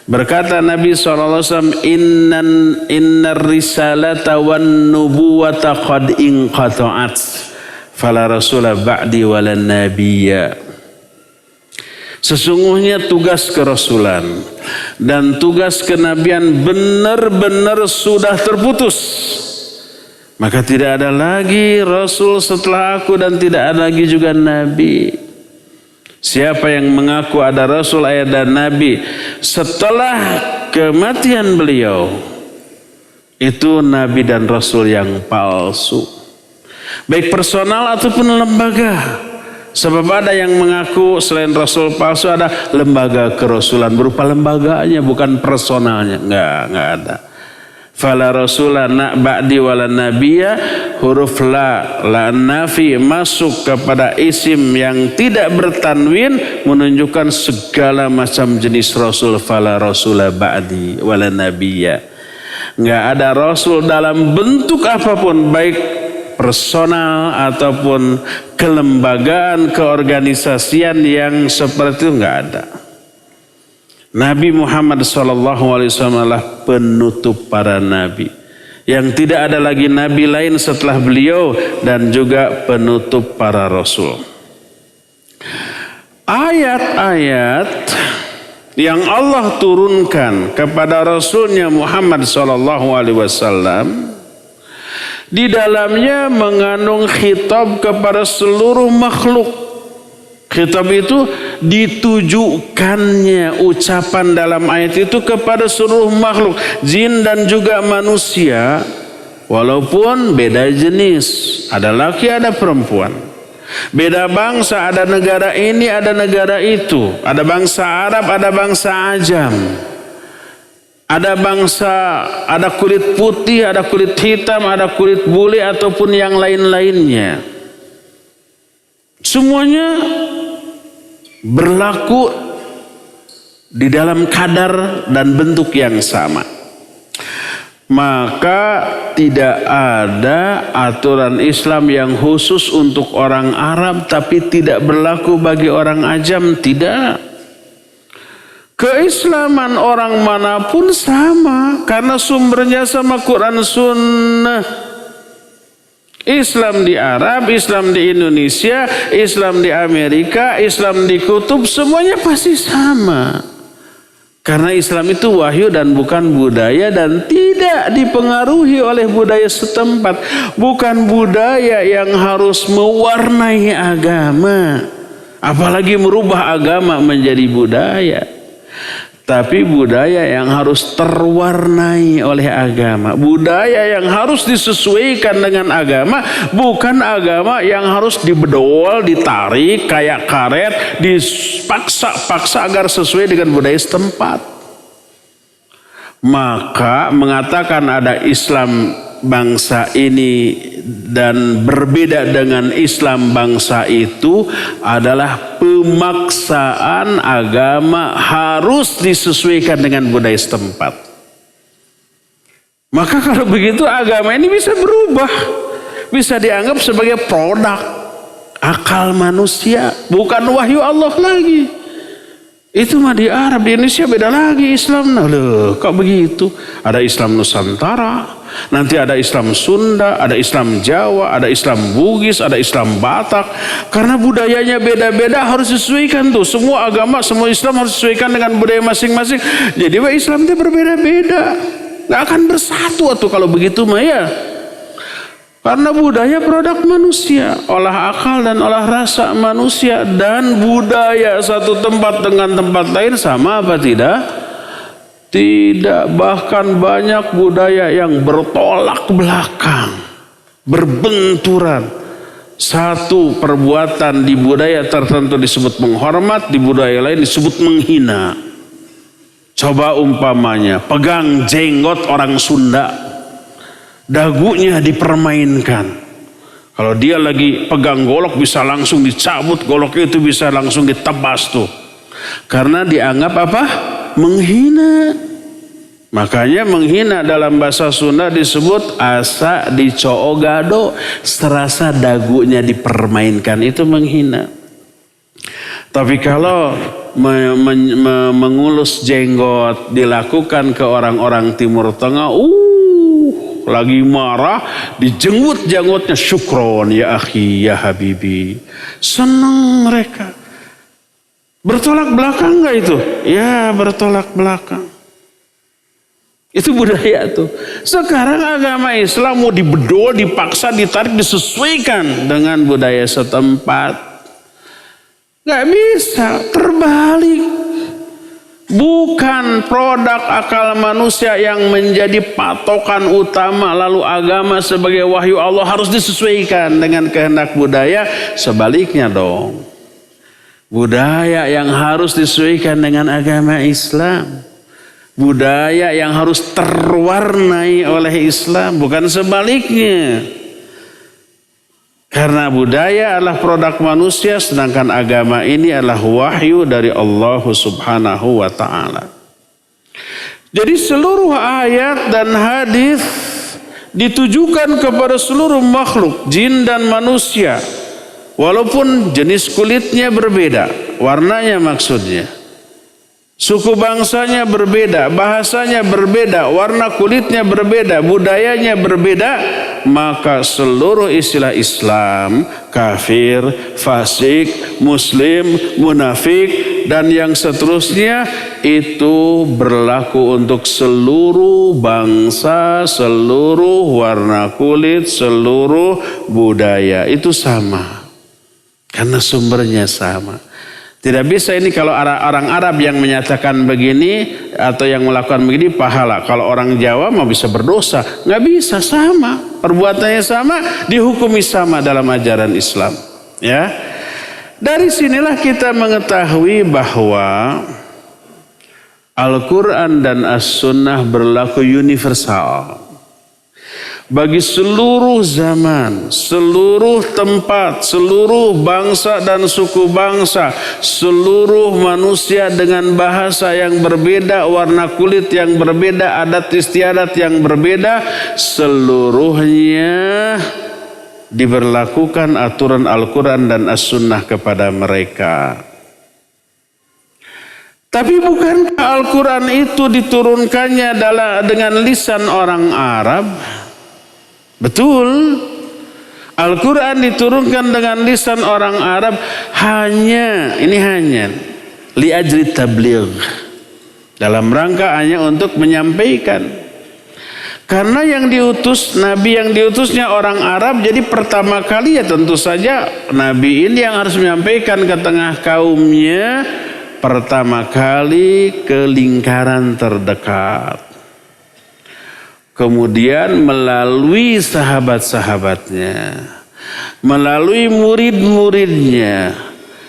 berkata Nabi SAW, innar risalata wan nubuwata qad inqata'at fala rasula ba'di wala nabiyya. Sesungguhnya tugas kerasulan dan tugas kenabian benar-benar sudah terputus. Maka tidak ada lagi rasul setelah aku dan tidak ada lagi juga nabi. Siapa yang mengaku ada rasul dan nabi setelah kematian beliau, itu nabi dan rasul yang palsu, baik personal ataupun lembaga. Sebab ada yang mengaku selain rasul palsu, ada lembaga kerasulan berupa lembaganya, bukan personalnya. Enggak ada. Fala rasulana ba'di wala nabiyya, huruf la nafi masuk kepada isim yang tidak bertanwin, menunjukkan segala macam jenis rasul. Fala rasula ba'di wala nabiyya. Enggak ada rasul dalam bentuk apapun, baik personal ataupun kelembagaan, keorganisasian yang seperti itu enggak ada. Nabi Muhammad SAW adalah penutup para nabi, yang tidak ada lagi nabi lain setelah beliau, dan juga penutup para rasul. Ayat-ayat yang Allah turunkan kepada Rasulnya Muhammad SAW di dalamnya mengandung khitab kepada seluruh makhluk. Khitab itu ditujukannya ucapan dalam ayat itu kepada seluruh makhluk, jin dan juga manusia, walaupun beda jenis, ada laki ada perempuan, beda bangsa, ada negara ini ada negara itu, ada bangsa Arab ada bangsa Ajam, ada bangsa, ada kulit putih, ada kulit hitam, ada kulit bule ataupun yang lain-lainnya. Semuanya berlaku di dalam kadar dan bentuk yang sama. Maka tidak ada aturan Islam yang khusus untuk orang Arab tapi tidak berlaku bagi orang Ajam, tidak. Keislaman orang manapun sama karena sumbernya sama, Quran Sunnah. Islam di Arab, Islam di Indonesia, Islam di Amerika, Islam di kutub, semuanya pasti sama. Karena Islam itu wahyu dan bukan budaya, dan tidak dipengaruhi oleh budaya setempat. Bukan budaya yang harus mewarnai agama, apalagi merubah agama menjadi budaya. Tapi budaya yang harus terwarnai oleh agama, budaya yang harus disesuaikan dengan agama, bukan agama yang harus dibedol, ditarik kayak karet, dipaksa-paksa agar sesuai dengan budaya setempat. Maka mengatakan ada Islam bangsa ini dan berbeda dengan Islam bangsa itu adalah pemaksaan agama harus disesuaikan dengan budaya setempat. Maka kalau begitu agama ini bisa berubah, bisa dianggap sebagai produk akal manusia, bukan wahyu Allah lagi. Itu mah di Arab, di Indonesia beda lagi Islam. Nah, loh, kok begitu? Ada Islam Nusantara, nanti ada Islam Sunda, ada Islam Jawa, ada Islam Bugis, ada Islam Batak. Karena budayanya beda-beda harus disesuaikan tuh. Semua agama, semua Islam harus disesuaikan dengan budaya masing-masing. Jadi Islam itu berbeda-beda. Nggak akan bersatu tuh kalau begitu mah ya. Karena budaya produk manusia, olah akal dan olah rasa manusia, dan budaya satu tempat dengan tempat lain sama apa tidak? Tidak, bahkan banyak budaya yang bertolak belakang, berbenturan. Satu perbuatan di budaya tertentu disebut menghormat, di budaya lain disebut menghina. Coba umpamanya, pegang jenggot orang Sunda, dagunya dipermainkan. Kalau dia lagi pegang golok bisa langsung dicabut, goloknya itu bisa langsung ditebas tuh. Karena dianggap apa? Menghina. Makanya menghina dalam bahasa Sunda disebut asa dicoogado, serasa dagunya dipermainkan, itu menghina. Tapi kalau mengulus jenggot dilakukan ke orang-orang Timur Tengah, lagi marah, dijenggut jenggotnya, syukron ya akhi ya habibi. Senang mereka. Bertolak belakang enggak itu? Ya, bertolak belakang. Itu budaya tuh. Sekarang agama Islam mau dibedol, dipaksa, ditarik, disesuaikan dengan budaya setempat. Enggak bisa, terbalik. Bukan produk akal manusia yang menjadi patokan utama, lalu agama sebagai wahyu Allah harus disesuaikan dengan kehendak budaya. Sebaliknya dong, budaya yang harus disesuaikan dengan agama Islam, budaya yang harus terwarnai oleh Islam, bukan sebaliknya. Karena budaya adalah produk manusia, sedangkan agama ini adalah wahyu dari Allah Subhanahu wa ta'ala. Jadi seluruh ayat dan hadis ditujukan kepada seluruh makhluk, jin dan manusia. Walaupun jenis kulitnya berbeda, warnanya maksudnya. Suku bangsanya berbeda, bahasanya berbeda, warna kulitnya berbeda, budayanya berbeda, maka seluruh istilah Islam, kafir, fasik, muslim, munafik, dan yang seterusnya itu berlaku untuk seluruh bangsa, seluruh warna kulit, seluruh budaya. Itu sama, karena sumbernya sama. Tidak bisa ini kalau orang Arab yang menyatakan begini atau yang melakukan begini pahala. Kalau orang Jawa mau bisa berdosa. Nggak bisa, sama. Perbuatannya sama, dihukumi sama dalam ajaran Islam. Ya, dari sinilah kita mengetahui bahwa Al-Quran dan As-Sunnah berlaku universal. Bagi seluruh zaman, seluruh tempat, seluruh bangsa dan suku bangsa, seluruh manusia dengan bahasa yang berbeda, warna kulit yang berbeda, adat istiadat yang berbeda, seluruhnya diberlakukan aturan Al-Quran dan As-Sunnah kepada mereka. Tapi bukankah Al-Quran itu diturunkannya dengan lisan orang Arab? Betul, Al-Quran diturunkan dengan lisan orang Arab hanya li ajli tabligh, dalam rangka hanya untuk menyampaikan. Karena yang diutus, Nabi yang diutusnya orang Arab, jadi pertama kali ya tentu saja Nabi ini yang harus menyampaikan ke tengah kaumnya, pertama kali ke lingkaran terdekat. Kemudian melalui sahabat-sahabatnya, melalui murid-muridnya,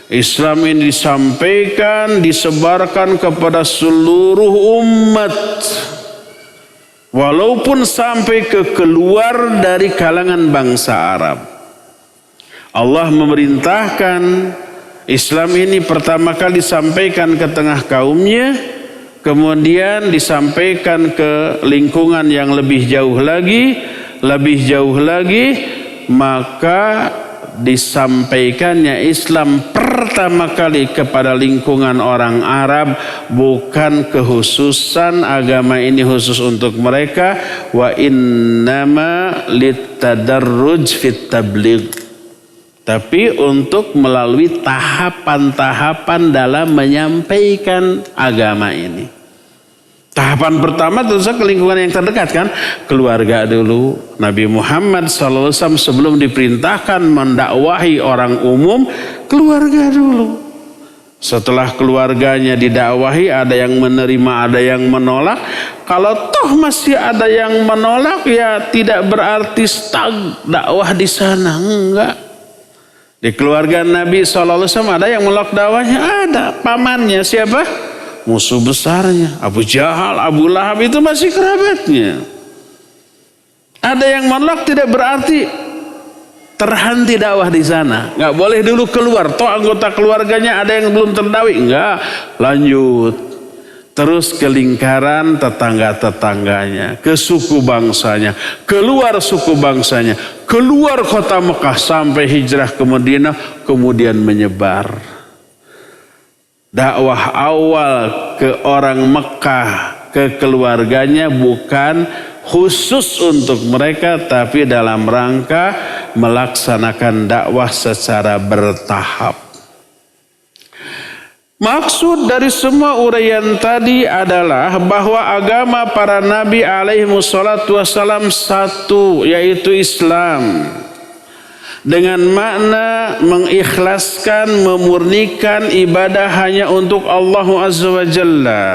Islam ini disampaikan, disebarkan kepada seluruh umat. Walaupun sampai ke keluar dari kalangan bangsa Arab. Allah memerintahkan Islam ini pertama kali disampaikan ke tengah kaumnya, kemudian disampaikan ke lingkungan yang lebih jauh lagi, maka disampaikannya Islam pertama kali kepada lingkungan orang Arab, bukan kekhususan agama ini khusus untuk mereka, wa innama litadarruj fit tabligh, tapi untuk melalui tahapan-tahapan dalam menyampaikan agama ini. Tahapan pertama tentu saja ke lingkungan yang terdekat kan, keluarga dulu. Nabi Muhammad SAW sebelum diperintahkan mendakwahi orang umum, keluarga dulu. Setelah keluarganya didakwahi, ada yang menerima, ada yang menolak. Kalau toh masih ada yang menolak, ya tidak berarti stag dakwah di sana, enggak. Di keluarga Nabi SAW ada yang menolak dakwahnya, ada. Pamannya siapa? Musuh besarnya Abu Jahal, Abu Lahab itu masih kerabatnya. Ada yang menolak tidak berarti terhenti dakwah di sana. Nggak boleh dulu keluar. Toh anggota keluarganya ada yang belum terdakwah, enggak, lanjut terus ke lingkaran tetangga-tetangganya, ke suku bangsanya, keluar suku bangsanya, keluar kota Mekah sampai hijrah ke Madinah, kemudian menyebar. Dakwah awal ke orang Mekah, ke keluarganya bukan khusus untuk mereka, tapi dalam rangka melaksanakan dakwah secara bertahap. Maksud dari semua uraian tadi adalah bahwa agama para nabi alaihi wassalatu wassalam satu, yaitu Islam. Dengan makna mengikhlaskan, memurnikan ibadah hanya untuk Allah Azza wa Jalla.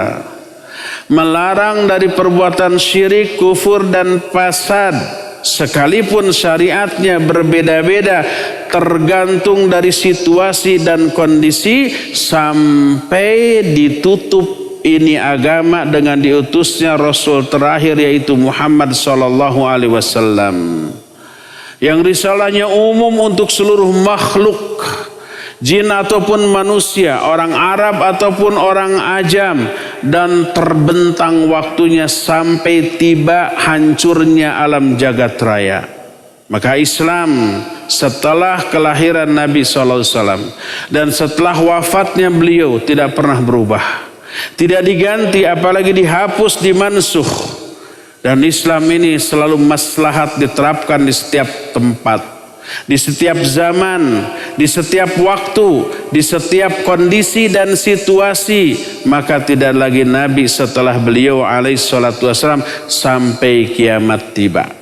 Melarang dari perbuatan syirik, kufur dan fasad. Sekalipun syariatnya berbeda-beda, tergantung dari situasi dan kondisi, sampai ditutup ini agama dengan diutusnya Rasul terakhir, yaitu Muhammad sallallahu alaihi wasallam. Yang risalahnya umum untuk seluruh makhluk, jin ataupun manusia, orang Arab ataupun orang Ajam, dan terbentang waktunya sampai tiba hancurnya alam jagat raya. Maka Islam setelah kelahiran Nabi SAW dan setelah wafatnya beliau tidak pernah berubah, tidak diganti, apalagi dihapus, dimansuh. Dan Islam ini selalu maslahat diterapkan di setiap tempat, di setiap zaman, di setiap waktu, di setiap kondisi dan situasi. Maka tidak lagi Nabi setelah beliau alaihi salatu wassalam sampai kiamat tiba.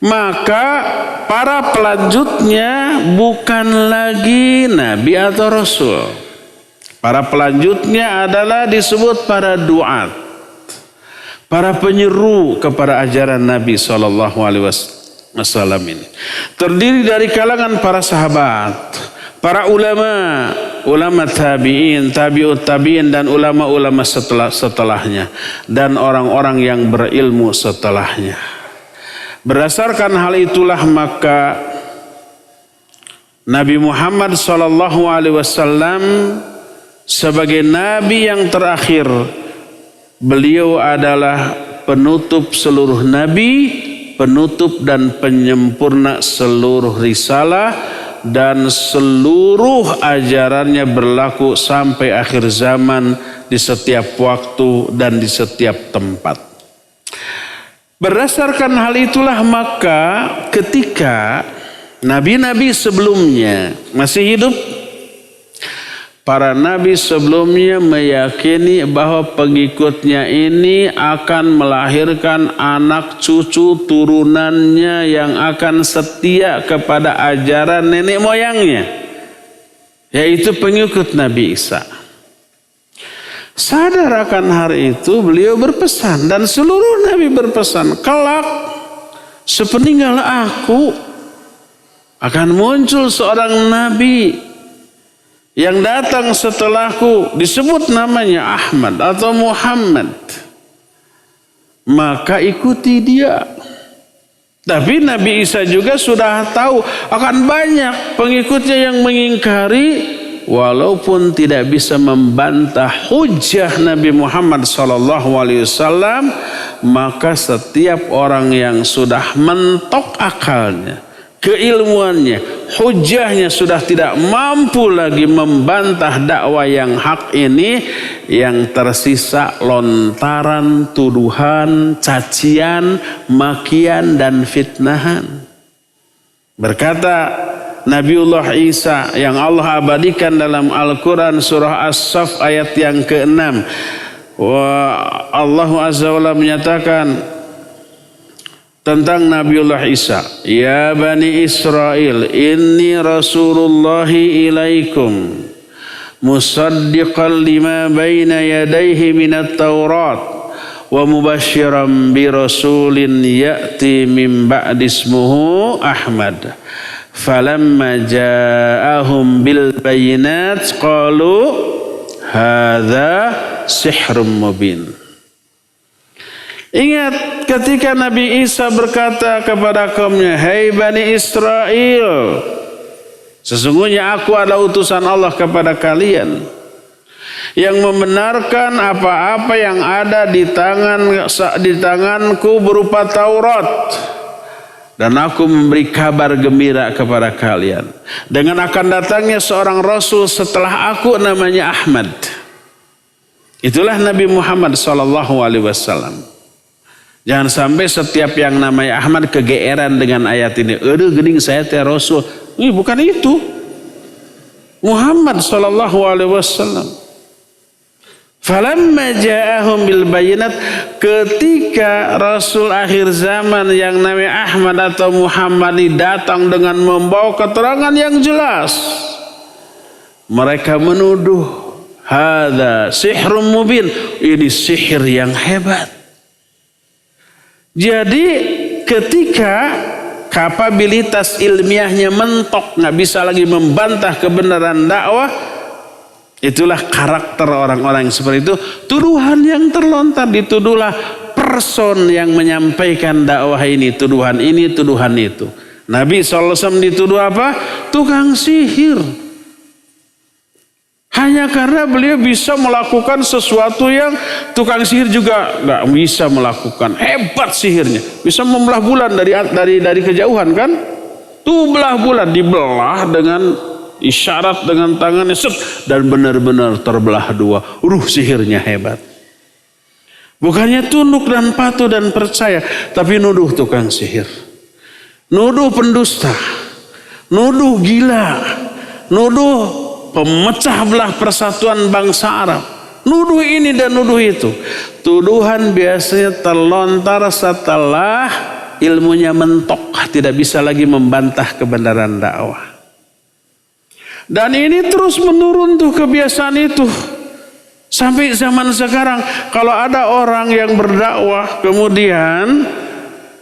Maka para pelanjutnya bukan lagi Nabi atau Rasul. Para pelanjutnya adalah disebut para duat, para penyeru kepada ajaran Nabi SAW ini. Terdiri dari kalangan para sahabat, para ulama, ulama tabi'in, tabi'ut tabi'in, dan ulama-ulama setelahnya, dan orang-orang yang berilmu setelahnya. Berdasarkan hal itulah maka Nabi Muhammad SAW sebagai Nabi yang terakhir, beliau adalah penutup seluruh nabi, penutup dan penyempurna seluruh risalah, dan seluruh ajarannya berlaku sampai akhir zaman, di setiap waktu dan di setiap tempat. Berdasarkan hal itulah maka ketika nabi-nabi sebelumnya masih hidup, para nabi sebelumnya meyakini bahwa pengikutnya ini akan melahirkan anak cucu turunannya yang akan setia kepada ajaran nenek moyangnya, yaitu pengikut Nabi Isa. Sadar akan hari itu, beliau berpesan, dan seluruh nabi berpesan, kelak sepeninggal aku akan muncul seorang nabi yang datang setelahku, disebut namanya Ahmad atau Muhammad, maka ikuti dia. Tapi Nabi Isa juga sudah tahu akan banyak pengikutnya yang mengingkari, walaupun tidak bisa membantah hujah Nabi Muhammad SAW, maka setiap orang yang sudah mentok akalnya, keilmuannya, hujahnya sudah tidak mampu lagi membantah dakwah yang hak ini, yang tersisa lontaran tuduhan, cacian, makian dan fitnahan. Berkata Nabiullah Isa yang Allah abadikan dalam Al-Quran surah As-Saff ayat yang ke-6. Allah Azza wa Jalla menyatakan tentang Nabiullah Isa, ya Bani Israel, inni Rasulullahi ilaikum musaddiqan lima baina yadayhi minat Taurat wa mubashiran bi rasulin ya'ti min ba'di ismuhu Ahmad. Falamma ja'ahum bil bayinat qalu hadza sihrun mubin. Ingat ketika Nabi Isa berkata kepada kaumnya, hai Bani Israel, sesungguhnya aku adalah utusan Allah kepada kalian yang membenarkan apa-apa yang ada di tanganku berupa Taurat. Dan aku memberi kabar gembira kepada kalian dengan akan datangnya seorang Rasul setelah aku, namanya Ahmad. Itulah Nabi Muhammad SAW. Jangan sampai setiap yang namanya Ahmad kegeeran dengan ayat ini. Aduh gening saya teh Rasul. Ini bukan itu. Muhammad SAW. Falamma ja'ahum bil bayinat, ketika Rasul akhir zaman yang namanya Ahmad atau Muhammad datang dengan membawa keterangan yang jelas, mereka menuduh hadza sihrun mubin, ini sihir yang hebat. Jadi ketika kapabilitas ilmiahnya mentok, nggak bisa lagi membantah kebenaran dakwah, itulah karakter orang-orang yang seperti itu. Tuduhan yang terlontar, dituduhlah person yang menyampaikan dakwah ini, tuduhan itu. Nabi SAW dituduh apa? Tukang sihir. Hanya karena beliau bisa melakukan sesuatu yang tukang sihir juga nggak bisa melakukan. Hebat sihirnya, bisa membelah bulan dari kejauhan kan? Tuh belah bulan, dibelah dengan isyarat dengan tangannya dan benar-benar terbelah dua. Sihirnya hebat. Bukannya tunduk dan patuh dan percaya, tapi nuduh tukang sihir, nuduh pendusta, nuduh gila, nuduh pemecah belah persatuan bangsa Arab, nuduh ini dan nuduh itu. Tuduhan biasanya terlontar setelah ilmunya mentok, tidak bisa lagi membantah kebenaran dakwah. Dan ini terus menurun tuh kebiasaan itu. Sampai zaman sekarang kalau ada orang yang berdakwah kemudian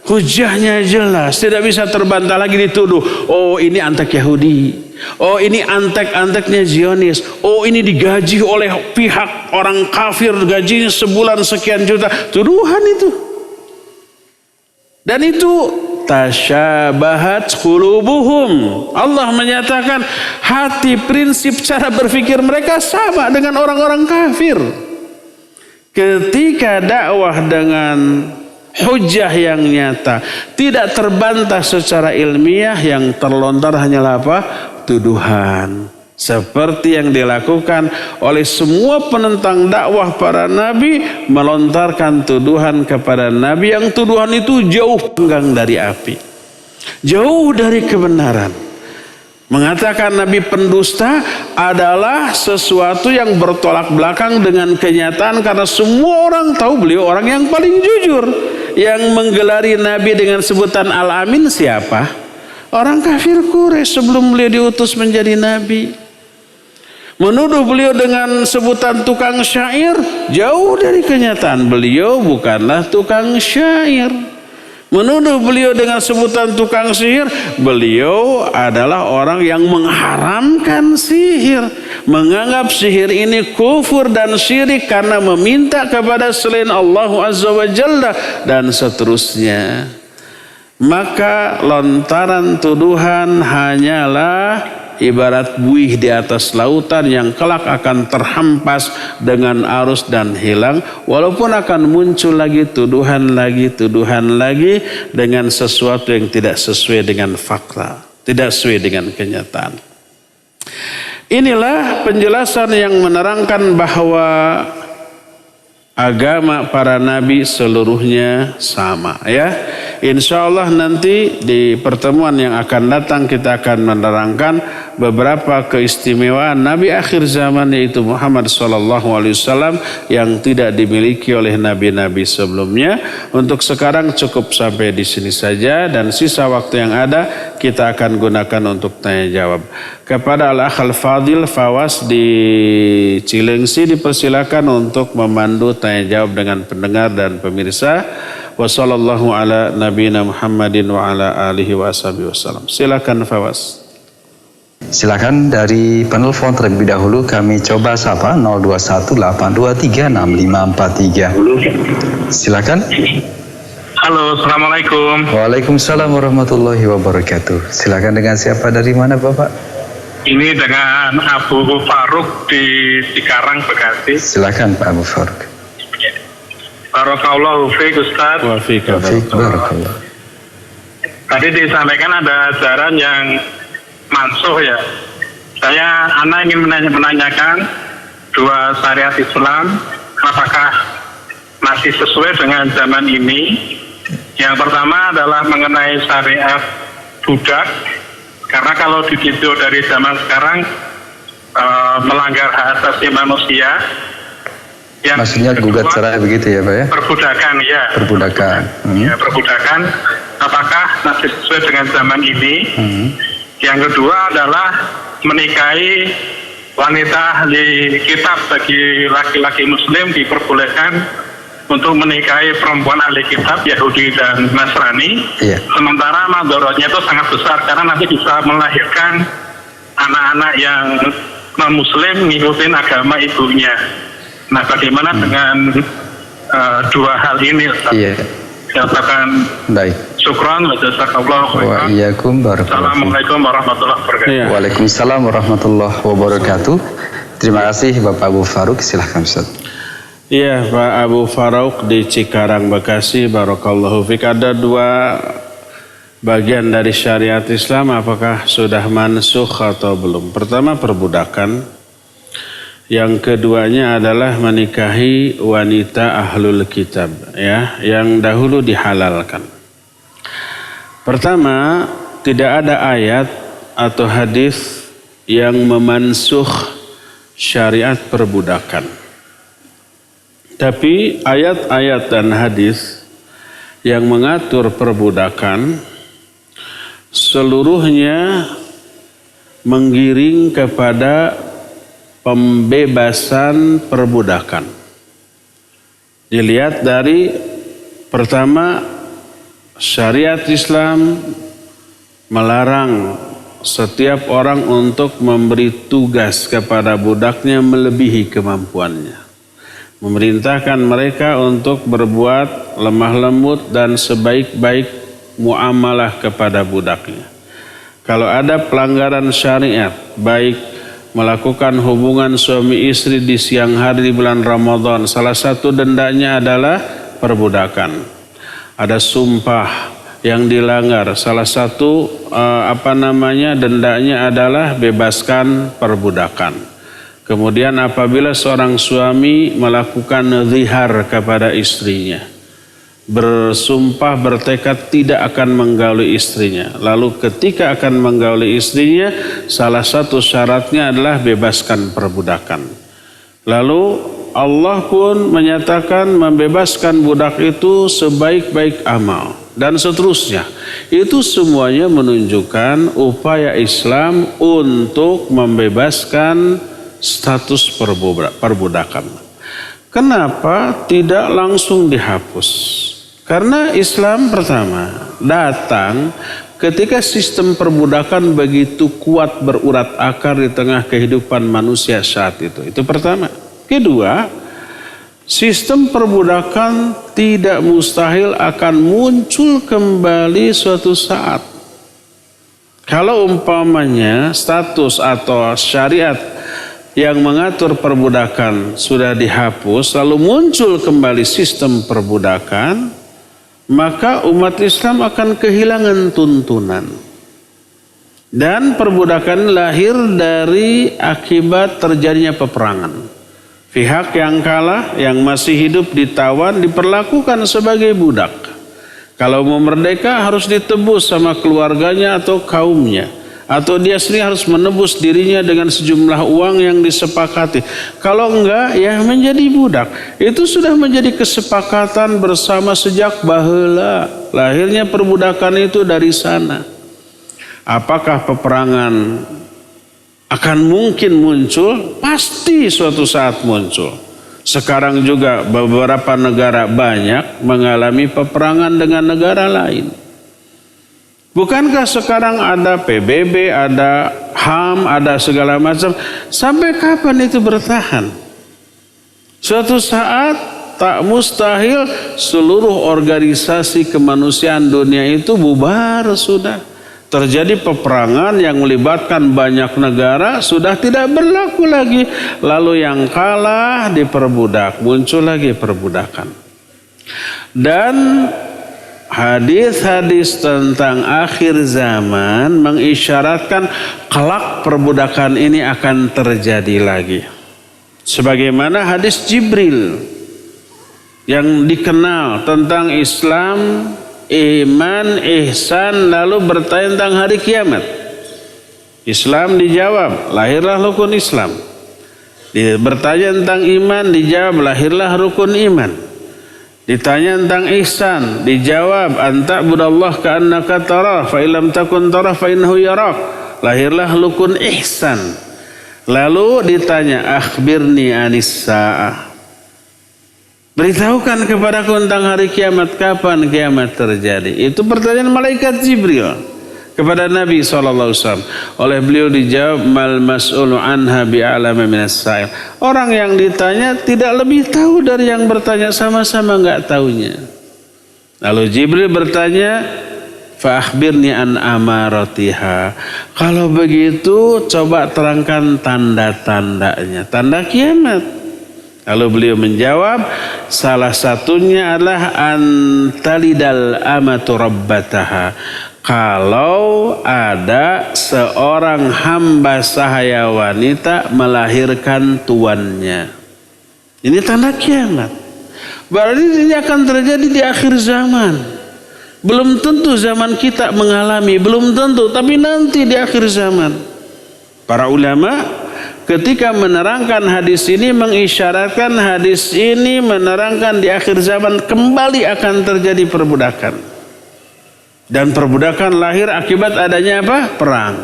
hujahnya jelas, tidak bisa terbantah lagi, dituduh, oh ini antek Yahudi, oh ini antek-anteknya Zionis, oh ini digaji oleh pihak orang kafir, gajinya sebulan sekian juta. Tuduhan itu. Dan itu tasyabahat qulubuhum. Allah menyatakan hati, prinsip, cara berpikir mereka sama dengan orang-orang kafir. Ketika dakwah dengan hujah yang nyata, tidak terbantah secara ilmiah, yang terlontar hanyalah apa? Tuduhan. Seperti yang dilakukan oleh semua penentang dakwah para nabi, melontarkan tuduhan kepada nabi yang tuduhan itu jauh panggang dari api, jauh dari kebenaran. Mengatakan nabi pendusta adalah sesuatu yang bertolak belakang dengan kenyataan, karena semua orang tahu beliau orang yang paling jujur. Yang menggelari nabi dengan sebutan Al-Amin siapa? Orang kafir Quraisy sebelum beliau diutus menjadi nabi. Menuduh beliau dengan sebutan tukang syair, jauh dari kenyataan beliau bukanlah tukang syair. Menuduh beliau dengan sebutan tukang sihir, beliau adalah orang yang mengharamkan sihir, menganggap sihir ini kufur dan syirik karena meminta kepada selain Allah Azza wa Jalla dan seterusnya. Maka lontaran tuduhan hanyalah ibarat buih di atas lautan yang kelak akan terhempas dengan arus dan hilang, walaupun akan muncul lagi tuduhan lagi dengan sesuatu yang tidak sesuai dengan fakta, tidak sesuai dengan kenyataan. Inilah penjelasan yang menerangkan bahwa agama para nabi seluruhnya sama, ya. Insya Allah nanti di pertemuan yang akan datang kita akan menerangkan beberapa keistimewaan Nabi akhir zaman, yaitu Muhammad SAW, yang tidak dimiliki oleh nabi-nabi sebelumnya. Untuk sekarang cukup sampai di sini saja, dan sisa waktu yang ada kita akan gunakan untuk tanya jawab. Kepada Al-Akh Al-Fadil Fawas di Cilengsi dipersilakan untuk memandu tanya jawab dengan pendengar dan pemirsa. Wassallallahu ala nabiyina Muhammadin wa ala alihi wa ashabihi wasallam. Silakan Fawas. Silakan dari penelpon terlebih dahulu kami coba sapa 0218236543. Silakan. Halo, assalamualaikum. Waalaikumsalam warahmatullahi wabarakatuh. Silakan, dengan siapa, dari mana Bapak? Ini dengan Abu Faruk di Cikarang, Bekasi. Silakan Pak Abu Faruk. Barakallahu fiik Ustaz. Wa fiik Barakallah. Tadi disampaikan ada ajaran yang mansuh ya. Anak ingin menanyakan dua syariat Islam, apakah masih sesuai dengan zaman ini? Yang pertama adalah mengenai syariat budak, karena kalau ditinjau dari zaman sekarang melanggar hak asasi manusia. Yang maksudnya gugat cerai begitu ya Pak ya? Perbudakan ya. Perbudakan. Ya, perbudakan. Apakah masih sesuai dengan zaman ini? Yang kedua adalah menikahi wanita ahli kitab. Bagi laki-laki muslim diperbolehkan untuk menikahi perempuan ahli kitab Yahudi dan Nasrani. Sementara madorotnya itu sangat besar, karena nanti bisa melahirkan anak-anak yang non-muslim ngikutin agama ibunya. Nah, bagaimana dengan dua hal ini? Iya. Katakan baik. Syukran wa jazakallahu khairan. Wa iyyakum barakallahu. Assalamualaikum warahmatullahi wabarakatuh. Waalaikumsalam warahmatullahi wabarakatuh. Terima kasih Bapak Abu Faruk, silahkan Ustaz. Iya, Pak Abu Faruk di Cikarang, Bekasi. Barakallahu fiik. Ada dua bagian dari syariat Islam, apakah sudah mansukh atau belum? Pertama, perbudakan. Yang keduanya adalah menikahi wanita ahlul kitab, ya, yang dahulu dihalalkan. Pertama, tidak ada ayat atau hadis yang memansuh syariat perbudakan. Tapi ayat-ayat dan hadis yang mengatur perbudakan seluruhnya menggiring kepada pembebasan perbudakan. Dilihat dari pertama, syariat Islam melarang setiap orang untuk memberi tugas kepada budaknya melebihi kemampuannya. Memerintahkan mereka untuk berbuat lemah lembut dan sebaik-baik muamalah kepada budaknya. Kalau ada pelanggaran syariat, baik melakukan hubungan suami istri di siang hari di bulan Ramadan, salah satu dendanya adalah perbudakan. Ada sumpah yang dilanggar, salah satu dendanya adalah bebaskan perbudakan. Kemudian apabila seorang suami melakukan zihar kepada istrinya, bersumpah bertekad tidak akan menggauli istrinya, lalu ketika akan menggauli istrinya, salah satu syaratnya adalah bebaskan perbudakan. Lalu Allah pun menyatakan membebaskan budak itu sebaik-baik amal dan seterusnya. Itu semuanya menunjukkan upaya Islam untuk membebaskan status perbudakan. Kenapa tidak langsung dihapus? Karena Islam pertama datang ketika sistem perbudakan begitu kuat berurat akar di tengah kehidupan manusia saat itu. Itu pertama. Kedua, sistem perbudakan tidak mustahil akan muncul kembali suatu saat. Kalau umpamanya status atau syariat yang mengatur perbudakan sudah dihapus, lalu muncul kembali sistem perbudakan, maka umat Islam akan kehilangan tuntunan. Dan perbudakan lahir dari akibat terjadinya peperangan. Pihak yang kalah, yang masih hidup ditawan, diperlakukan sebagai budak. Kalau mau merdeka harus ditebus sama keluarganya atau kaumnya. Atau dia sendiri harus menebus dirinya dengan sejumlah uang yang disepakati. Kalau enggak, ya menjadi budak. Itu sudah menjadi kesepakatan bersama sejak baheula. Lahirnya perbudakan itu dari sana. Apakah peperangan akan mungkin muncul? Pasti suatu saat muncul. Sekarang juga beberapa negara banyak mengalami peperangan dengan negara lain. Bukankah sekarang ada PBB, ada HAM, ada segala macam? Sampai kapan itu bertahan? Suatu saat tak mustahil seluruh organisasi kemanusiaan dunia itu bubar sudah. Terjadi peperangan yang melibatkan banyak negara sudah tidak berlaku lagi. Lalu yang kalah diperbudak, muncul lagi perbudakan. Dan hadis-hadis tentang akhir zaman mengisyaratkan kelak perbudakan ini akan terjadi lagi. Sebagaimana hadis Jibril yang dikenal tentang Islam, iman, ihsan, lalu bertanya tentang hari kiamat. Islam dijawab, lahirlah rukun Islam. Bertanya tentang iman, dijawab, lahirlah rukun iman. Ditanya tentang ihsan, dijawab anta'budallah ka'annaka tarah fa illam takun tarah fa innahu yarak. Lahirlah rukun ihsan. Lalu ditanya akhbirni anis sa'ah. Beritahukan kepadaku tentang hari kiamat, kapan kiamat terjadi. Itu pertanyaan malaikat Jibril kepada Nabi SAW. Oleh beliau dijawab, mal mas'ulu anha bi'alama minas sa'il. Orang yang ditanya tidak lebih tahu dari yang bertanya, sama-sama enggak tahunya. Lalu Jibril bertanya, fa akhbirni an amaratiha. Kalau begitu coba terangkan tanda-tandanya, tanda kiamat. Lalu beliau menjawab, salah satunya adalah antalidal amatu rabbataha. Kalau ada seorang hamba sahaya wanita melahirkan tuannya. Ini tanda kiamat. Berarti ini akan terjadi di akhir zaman. Belum tentu zaman kita mengalami, belum tentu, tapi nanti di akhir zaman. Para ulama ketika menerangkan hadis ini mengisyaratkan hadis ini menerangkan di akhir zaman kembali akan terjadi perbudakan. Dan perbudakan lahir akibat adanya apa? Perang.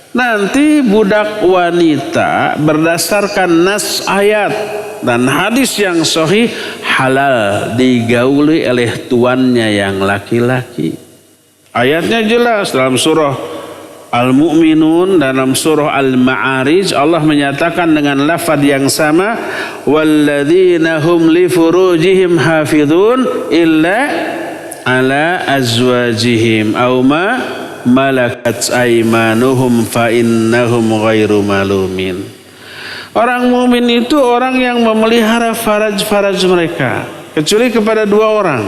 Nanti budak wanita berdasarkan nas ayat dan hadis yang sahih halal digauli oleh tuannya yang laki-laki. Ayatnya jelas dalam surah Al-Mu'minun, dalam surah Al-Ma'arij Allah menyatakan dengan lafaz yang sama, walladzina hum li furujihim hafizun illa ala azwajihim aw ma malakat aymanuhum fa innahum ghairu malumin. Orang mukmin itu orang yang memelihara faraj-faraj mereka, kecuali kepada dua orang.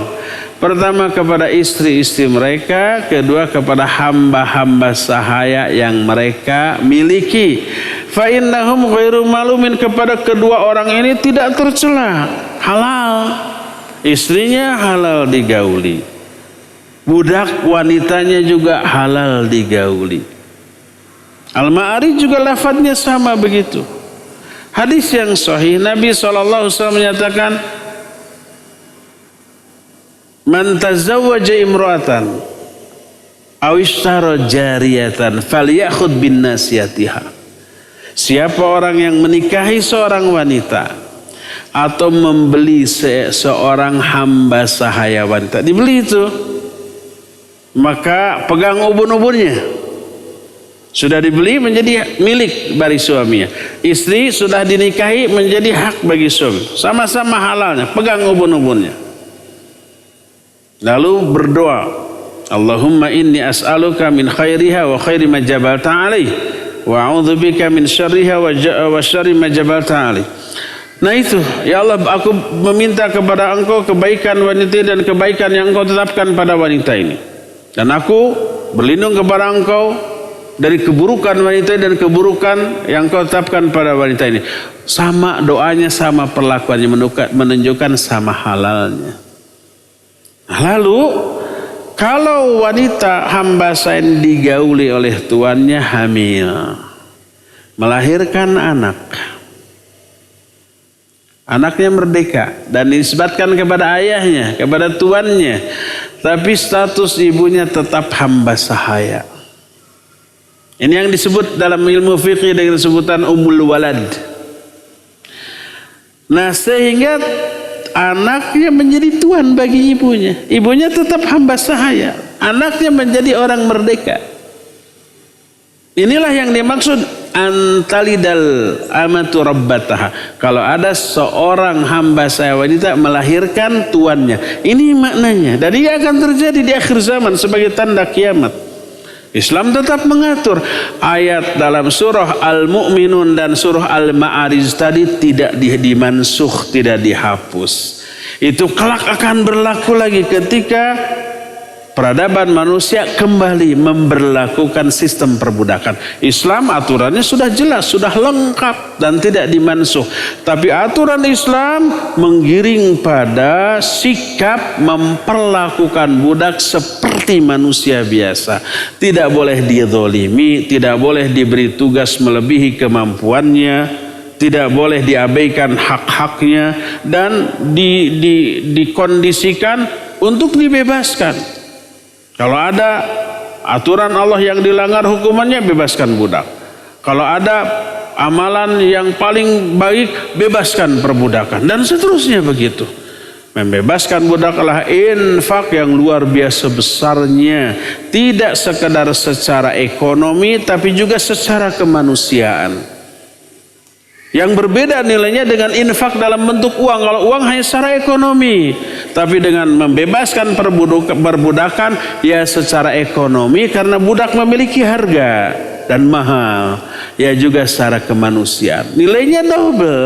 Pertama kepada istri-istri mereka, kedua kepada hamba-hamba sahaya yang mereka miliki. Fa innahum ghairu malumin, kepada kedua orang ini tidak tercela, halal. Istrinya halal digauli. Budak wanitanya juga halal digauli. Al-Ma'arij juga lafadznya sama begitu. Hadis yang sahih Nabi SAW menyatakan, man tazawwaja imra'atan aw ishtara jariyatan falyakhud bin nasiyatiha. Siapa orang yang menikahi seorang wanita atau membeli seorang hamba sahaya wanita, dibeli itu, maka pegang ubun-ubunnya. Sudah dibeli menjadi milik bagi suaminya. Istri sudah dinikahi menjadi hak bagi suami. Sama-sama halalnya, pegang ubun-ubunnya. Lalu berdoa, Allahumma inni as'aluka min khairiha wa khairi ma jabalta alaih wa a'udzubika min syarriha wa syarri ma jabalta alaih. Nah itu, ya Allah, aku meminta kepada Engkau kebaikan wanita dan kebaikan yang Engkau tetapkan pada wanita ini. Dan aku berlindung kepada Engkau dari keburukan wanita dan keburukan yang Engkau tetapkan pada wanita ini. Sama doanya, sama perlakuannya, menunjukkan sama halalnya. Nah, lalu kalau wanita hamba saya digauli oleh tuannya hamil, melahirkan anak, anaknya merdeka dan dinisbatkan kepada ayahnya, kepada tuannya, tapi status ibunya tetap hamba sahaya. Ini yang disebut dalam ilmu fikih dengan sebutan umul walad. Nah, sehingga anaknya menjadi tuan bagi ibunya. Ibunya tetap hamba sahaya. Anaknya menjadi orang merdeka. Inilah yang dimaksud antalidal amatu rabbataha. Kalau ada seorang hamba sahaya wanita melahirkan tuannya. Ini maknanya. Dan ini akan terjadi di akhir zaman sebagai tanda kiamat. Islam tetap mengatur. Ayat dalam surah Al-Mu'minun dan surah Al-Ma'arij tadi tidak dimansuh, tidak dihapus. Itu kelak akan berlaku lagi ketika peradaban manusia kembali memberlakukan sistem perbudakan. Islam aturannya sudah jelas, sudah lengkap dan tidak dimansuh. Tapi aturan Islam menggiring pada sikap memperlakukan budak seperti manusia biasa. Tidak boleh dizalimi, tidak boleh diberi tugas melebihi kemampuannya, tidak boleh diabaikan hak-haknya dan dikondisikan untuk dibebaskan. Kalau ada aturan Allah yang dilanggar, hukumannya bebaskan budak. Kalau ada amalan yang paling baik, bebaskan perbudakan. Dan seterusnya begitu. Membebaskan budak adalah infak yang luar biasa besarnya. Tidak sekedar secara ekonomi, tapi juga secara kemanusiaan. Yang berbeda nilainya dengan infak dalam bentuk uang. Kalau uang hanya secara ekonomi, tapi dengan membebaskan perbudakan ya secara ekonomi karena budak memiliki harga dan mahal. Ya juga secara kemanusiaan. Nilainya double.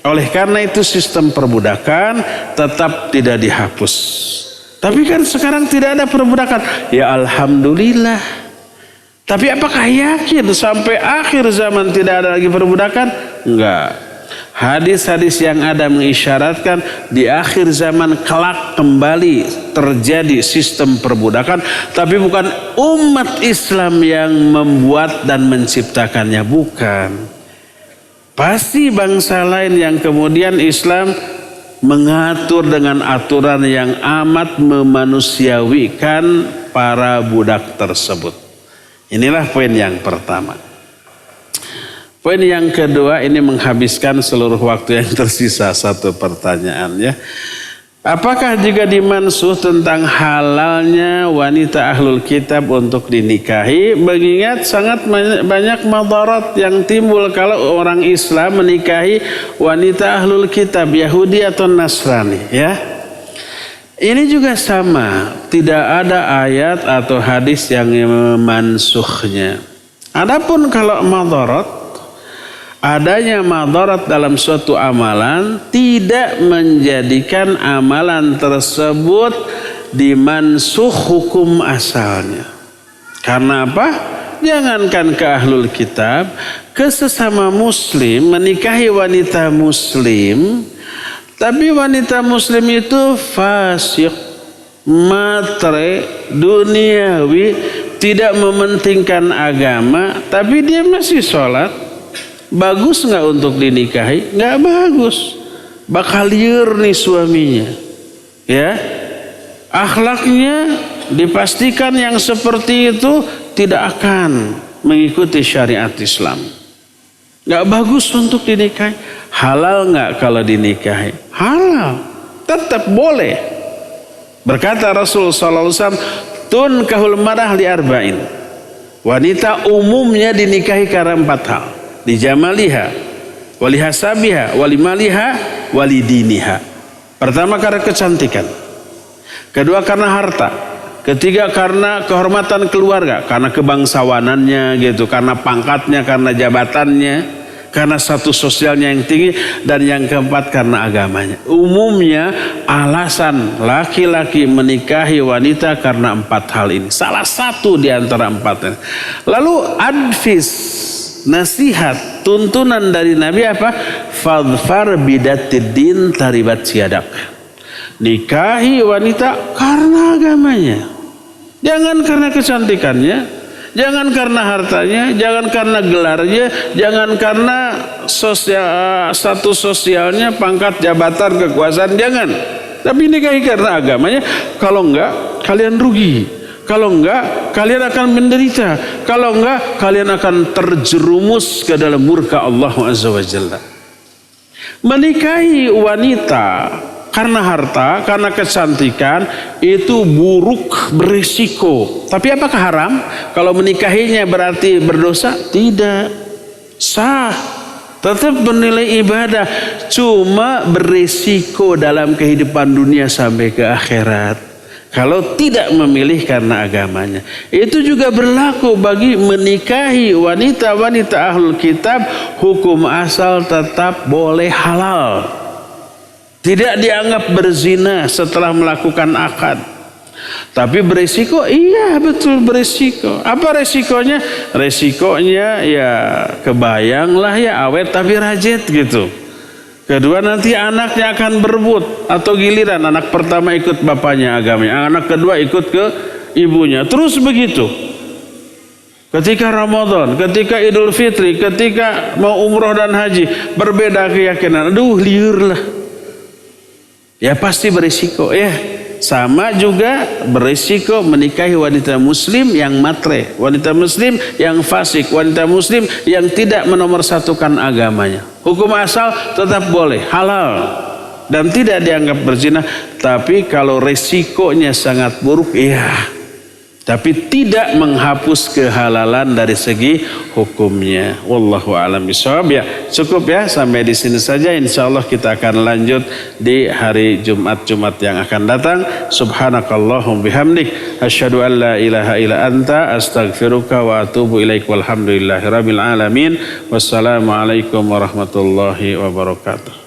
Oleh karena itu sistem perbudakan tetap tidak dihapus. Tapi kan sekarang tidak ada perbudakan. Ya alhamdulillah. Tapi apakah yakin sampai akhir zaman tidak ada lagi perbudakan? Enggak. Hadis-hadis yang ada mengisyaratkan di akhir zaman kelak kembali terjadi sistem perbudakan. Tapi bukan umat Islam yang membuat dan menciptakannya. Bukan. Pasti bangsa lain yang kemudian Islam mengatur dengan aturan yang amat memanusiawikan para budak tersebut. Inilah poin yang pertama. Poin yang kedua ini menghabiskan seluruh waktu yang tersisa, satu pertanyaan ya. Apakah juga dimansuh tentang halalnya wanita ahlul kitab untuk dinikahi? Mengingat sangat banyak madarat yang timbul kalau orang Islam menikahi wanita ahlul kitab, Yahudi atau Nasrani ya. Ini juga sama, tidak ada ayat atau hadis yang memansuhnya. Adapun kalau madarat, adanya madarat dalam suatu amalan tidak menjadikan amalan tersebut dimansuh hukum asalnya. Karena apa? Jangankan ke ahlul kitab, ke sesama muslim menikahi wanita muslim, tapi wanita muslim itu fasik, matre, duniawi, tidak mementingkan agama, tapi dia masih sholat. Bagus nggak untuk dinikahi? Nggak bagus. Bakal liar nih suaminya. Ya, akhlaknya dipastikan yang seperti itu tidak akan mengikuti syariat Islam. Nggak bagus untuk dinikahi. Halal nggak kalau dinikahi? Halal, tetap boleh. Berkata Rasul SAW, tunkahul mar'ah li arba'in. Wanita umumnya dinikahi karena 4 hal. Di jamaliha, wali hasabiha, wali maliha, wali diniha. Pertama karena kecantikan. Kedua karena harta. Ketiga karena kehormatan keluarga, karena kebangsawanannya gitu, karena pangkatnya, karena jabatannya, karena status sosialnya yang tinggi. Dan yang keempat karena agamanya. Umumnya alasan laki-laki menikahi wanita karena 4 hal ini. Salah satu di antara 4 ini. Lalu advis, nasihat, tuntunan dari Nabi apa? Fadfar bidatid taribat siadak. Nikahi wanita karena agamanya. Jangan karena kecantikannya, jangan karena hartanya, jangan karena gelarnya, jangan karena status sosialnya, pangkat, jabatan, kekuasaan, jangan. Tapi nikahi karena agamanya. Kalau enggak, kalian rugi. Kalau enggak, kalian akan menderita. Kalau enggak, kalian akan terjerumus ke dalam murka Allah Azza wa Jalla. Menikahi wanita karena harta, karena kecantikan itu buruk, berisiko. Tapi apakah haram? Kalau menikahinya berarti berdosa? Tidak. Sah. Tetap bernilai ibadah. Cuma berisiko dalam kehidupan dunia sampai ke akhirat. Kalau tidak memilih karena agamanya. Itu juga berlaku bagi menikahi wanita-wanita ahlul kitab. Hukum asal tetap boleh halal. Tidak dianggap berzina setelah melakukan akad. Tapi berisiko, iya betul berisiko. Apa resikonya? Resikonya ya kebayanglah ya awet tapi rajit gitu. Kedua nanti anaknya akan berebut. Atau giliran anak pertama ikut bapaknya agamanya, anak kedua ikut ke ibunya. Terus begitu. Ketika Ramadan, ketika Idul Fitri, ketika mau umroh dan haji, berbeda keyakinan. Aduh liur lah. Ya pasti berisiko ya. Sama juga berisiko menikahi wanita muslim yang matre, wanita muslim yang fasik, wanita muslim yang tidak menomorsatukan agamanya. Hukum asal tetap boleh, halal dan tidak dianggap berzina. Tapi kalau resikonya sangat buruk, ya. Tapi tidak menghapus kehalalan dari segi hukumnya. Wallahu a'lam bishawab. Ya, cukup ya sampai di sini saja. Insyaallah kita akan lanjut di hari Jumat yang akan datang. Subhanakallahumma bihamdik asyhadu an la ilaha illa anta astaghfiruka wa atubu ilaik. Walhamdulillahirabbil alamin. Wassalamualaikum warahmatullahi wabarakatuh.